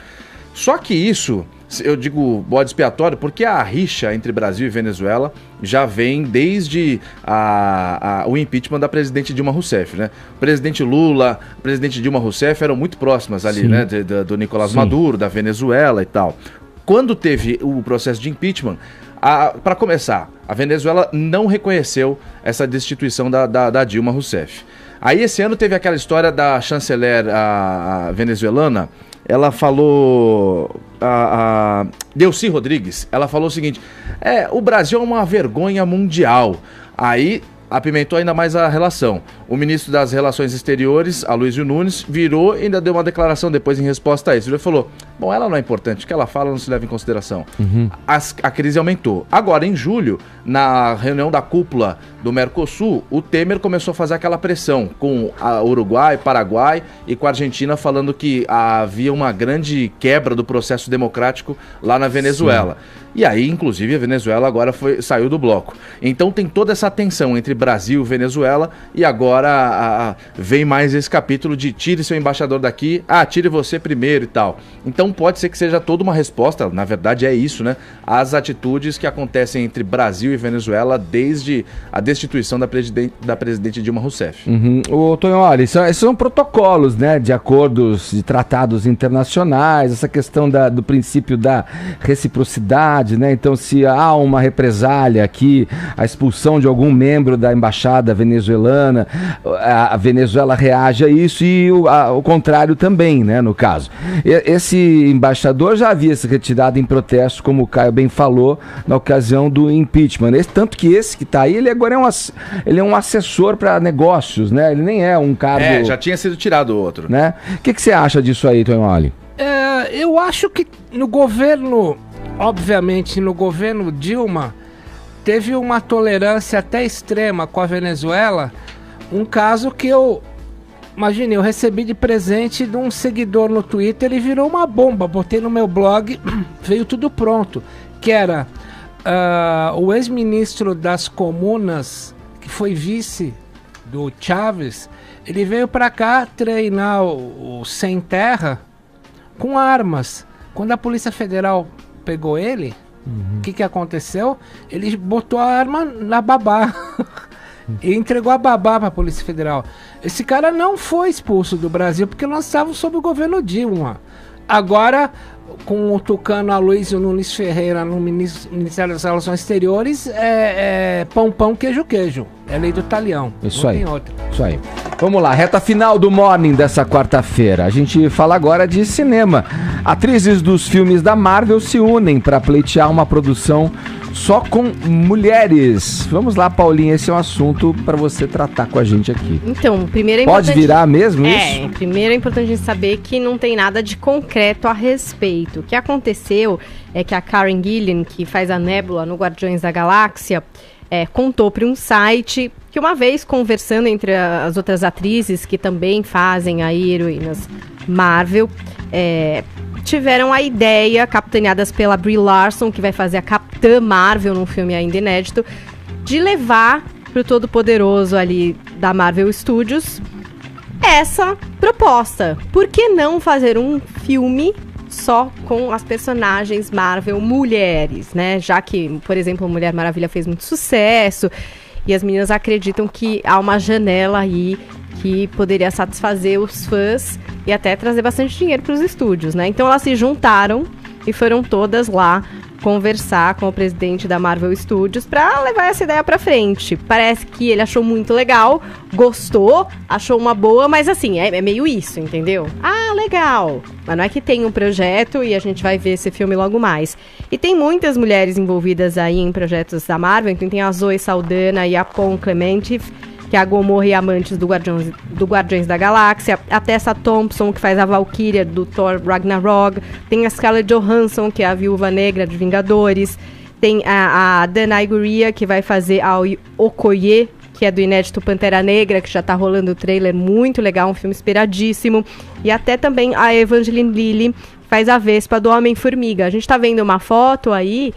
Só que isso, eu digo bode expiatório, porque a rixa entre Brasil e Venezuela já vem desde o impeachment da presidente Dilma Rousseff, né? O presidente Lula, a presidente Dilma Rousseff eram muito próximas ali, né? Do Nicolás Maduro, da Venezuela e tal. Quando teve o processo de impeachment, para começar, a Venezuela não reconheceu essa destituição da Dilma Rousseff. Aí esse ano teve aquela história da chanceler a venezuelana. Ela falou, a Delcy Rodrigues, ela falou o seguinte: o Brasil é uma vergonha mundial. Aí apimentou ainda mais a relação. O ministro das Relações Exteriores, Aloysio Nunes, virou e ainda deu uma declaração depois em resposta a isso. Ele falou, bom, ela não é importante, o que ela fala não se leva em consideração. A crise aumentou. Agora, em julho, na reunião da cúpula do Mercosul, o Temer começou a fazer aquela pressão com a Uruguai, Paraguai e com a Argentina, falando que havia uma grande quebra do processo democrático lá na Venezuela. Sim. E aí, inclusive, a Venezuela agora saiu do bloco. Então tem toda essa tensão entre Brasil e Venezuela, e agora vem mais esse capítulo de tire seu embaixador daqui, tire você primeiro e tal. Então pode ser que seja toda uma resposta, na verdade é isso, né? Às atitudes que acontecem entre Brasil e Venezuela desde a destituição da presidente Dilma Rousseff. Ô, Tonho, olha, esses são protocolos, né, de acordos, de tratados internacionais, essa questão do princípio da reciprocidade, né? Então, se há uma represália aqui, a expulsão de algum membro da embaixada venezuelana, a Venezuela reage a isso e o contrário também, né, no caso. Esse embaixador já havia se retirado em protesto, como o Caio bem falou, na ocasião do impeachment. Tanto que esse que está aí, ele agora é um assessor para negócios, né? Ele nem é um cargo... já tinha sido tirado o outro. Né? O que você acha disso aí, Tonho Oli? Eu acho que no governo, obviamente, no governo Dilma, teve uma tolerância até extrema com a Venezuela, um caso que eu recebi de presente de um seguidor no Twitter, ele virou uma bomba, botei no meu blog, veio tudo pronto, que era o ex-ministro das Comunas, que foi vice do Chávez, ele veio pra cá treinar o Sem Terra com armas. Quando a Polícia Federal pegou ele, o que aconteceu? Ele botou a arma na babá e entregou a babá para a Polícia Federal. Esse cara não foi expulso do Brasil porque nós estávamos sob o governo Dilma. Agora, com o tucano Aloysio Nunes Ferreira no Ministério das Relações Exteriores, pão, queijo. É lei do talião. Isso aí. Isso aí. Vamos lá, reta final do Morning dessa quarta-feira. A gente fala agora de cinema. Atrizes dos filmes da Marvel se unem para pleitear uma produção só com mulheres. Vamos lá, Paulinha, esse é um assunto para você tratar com a gente aqui. Então, primeiro pode virar mesmo isso? Primeiro é importante a gente saber que não tem nada de concreto a respeito. O que aconteceu é que a Karen Gillan, que faz a Nebula no Guardiões da Galáxia, contou para um site que uma vez conversando entre as outras atrizes que também fazem aí heroínas Marvel, tiveram a ideia, capitaneadas pela Brie Larson, que vai fazer a Capitã Marvel num filme ainda inédito, de levar pro todo-poderoso ali da Marvel Studios essa proposta. Por que não fazer um filme só com as personagens Marvel mulheres, né? Já que, por exemplo, Mulher Maravilha fez muito sucesso e as meninas acreditam que há uma janela aí que poderia satisfazer os fãs e até trazer bastante dinheiro para os estúdios, né? Então elas se juntaram e foram todas lá conversar com o presidente da Marvel Studios para levar essa ideia para frente. Parece que ele achou muito legal, gostou, achou uma boa, mas assim, é meio isso, entendeu? Ah, legal! Mas não é que tem um projeto e a gente vai ver esse filme logo mais. E tem muitas mulheres envolvidas aí em projetos da Marvel, então tem a Zoe Saldana e a Pom Clemente, que é a Gomorra e Amantes do Guardiões da Galáxia, a Tessa Thompson, que faz a Valkyria do Thor Ragnarok, tem a Scarlett Johansson, que é a Viúva Negra de Vingadores, tem a Danai Gurira, que vai fazer a Okoye, que é do inédito Pantera Negra, que já tá rolando o trailer, muito legal, um filme esperadíssimo. E até também a Evangeline Lilly faz a Vespa do Homem-Formiga. A gente tá vendo uma foto aí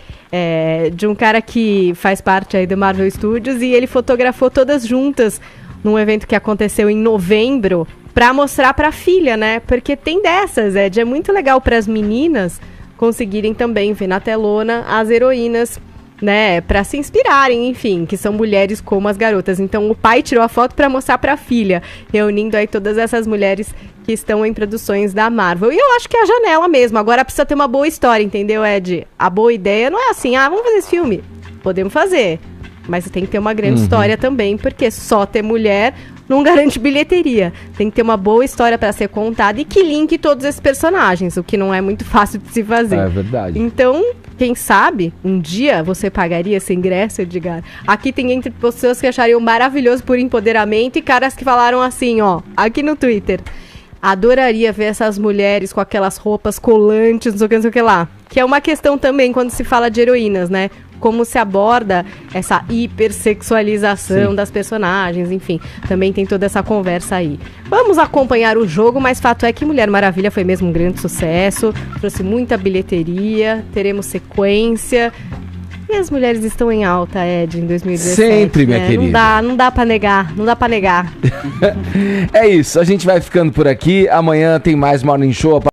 de um cara que faz parte aí do Marvel Studios e ele fotografou todas juntas num evento que aconteceu em novembro pra mostrar pra filha, né? Porque tem dessas, Ed, é muito legal pras meninas conseguirem também ver na telona as heroínas, né, para se inspirarem, enfim, que são mulheres como as garotas. Então o pai tirou a foto para mostrar para a filha, reunindo aí todas essas mulheres que estão em produções da Marvel. E eu acho que é a janela mesmo. Agora precisa ter uma boa história, entendeu, Ed? A boa ideia não é assim, vamos fazer esse filme. Podemos fazer, mas tem que ter uma grande história também, porque só ter mulher não garante bilheteria. Tem que ter uma boa história para ser contada e que linke todos esses personagens, o que não é muito fácil de se fazer. É verdade. Então, quem sabe, um dia você pagaria esse ingresso, Edgar? Aqui tem entre pessoas que achariam maravilhoso por empoderamento e caras que falaram assim, ó, aqui no Twitter. Adoraria ver essas mulheres com aquelas roupas colantes, não sei o que lá. Que é uma questão também quando se fala de heroínas, né? Como se aborda essa hipersexualização das personagens, enfim. Também tem toda essa conversa aí. Vamos acompanhar o jogo, mas fato é que Mulher Maravilha foi mesmo um grande sucesso, trouxe muita bilheteria, teremos sequência. E as mulheres estão em alta, Ed, em 2017. Sempre, minha querida. Não dá pra negar. É isso, a gente vai ficando por aqui. Amanhã tem mais Morning Show.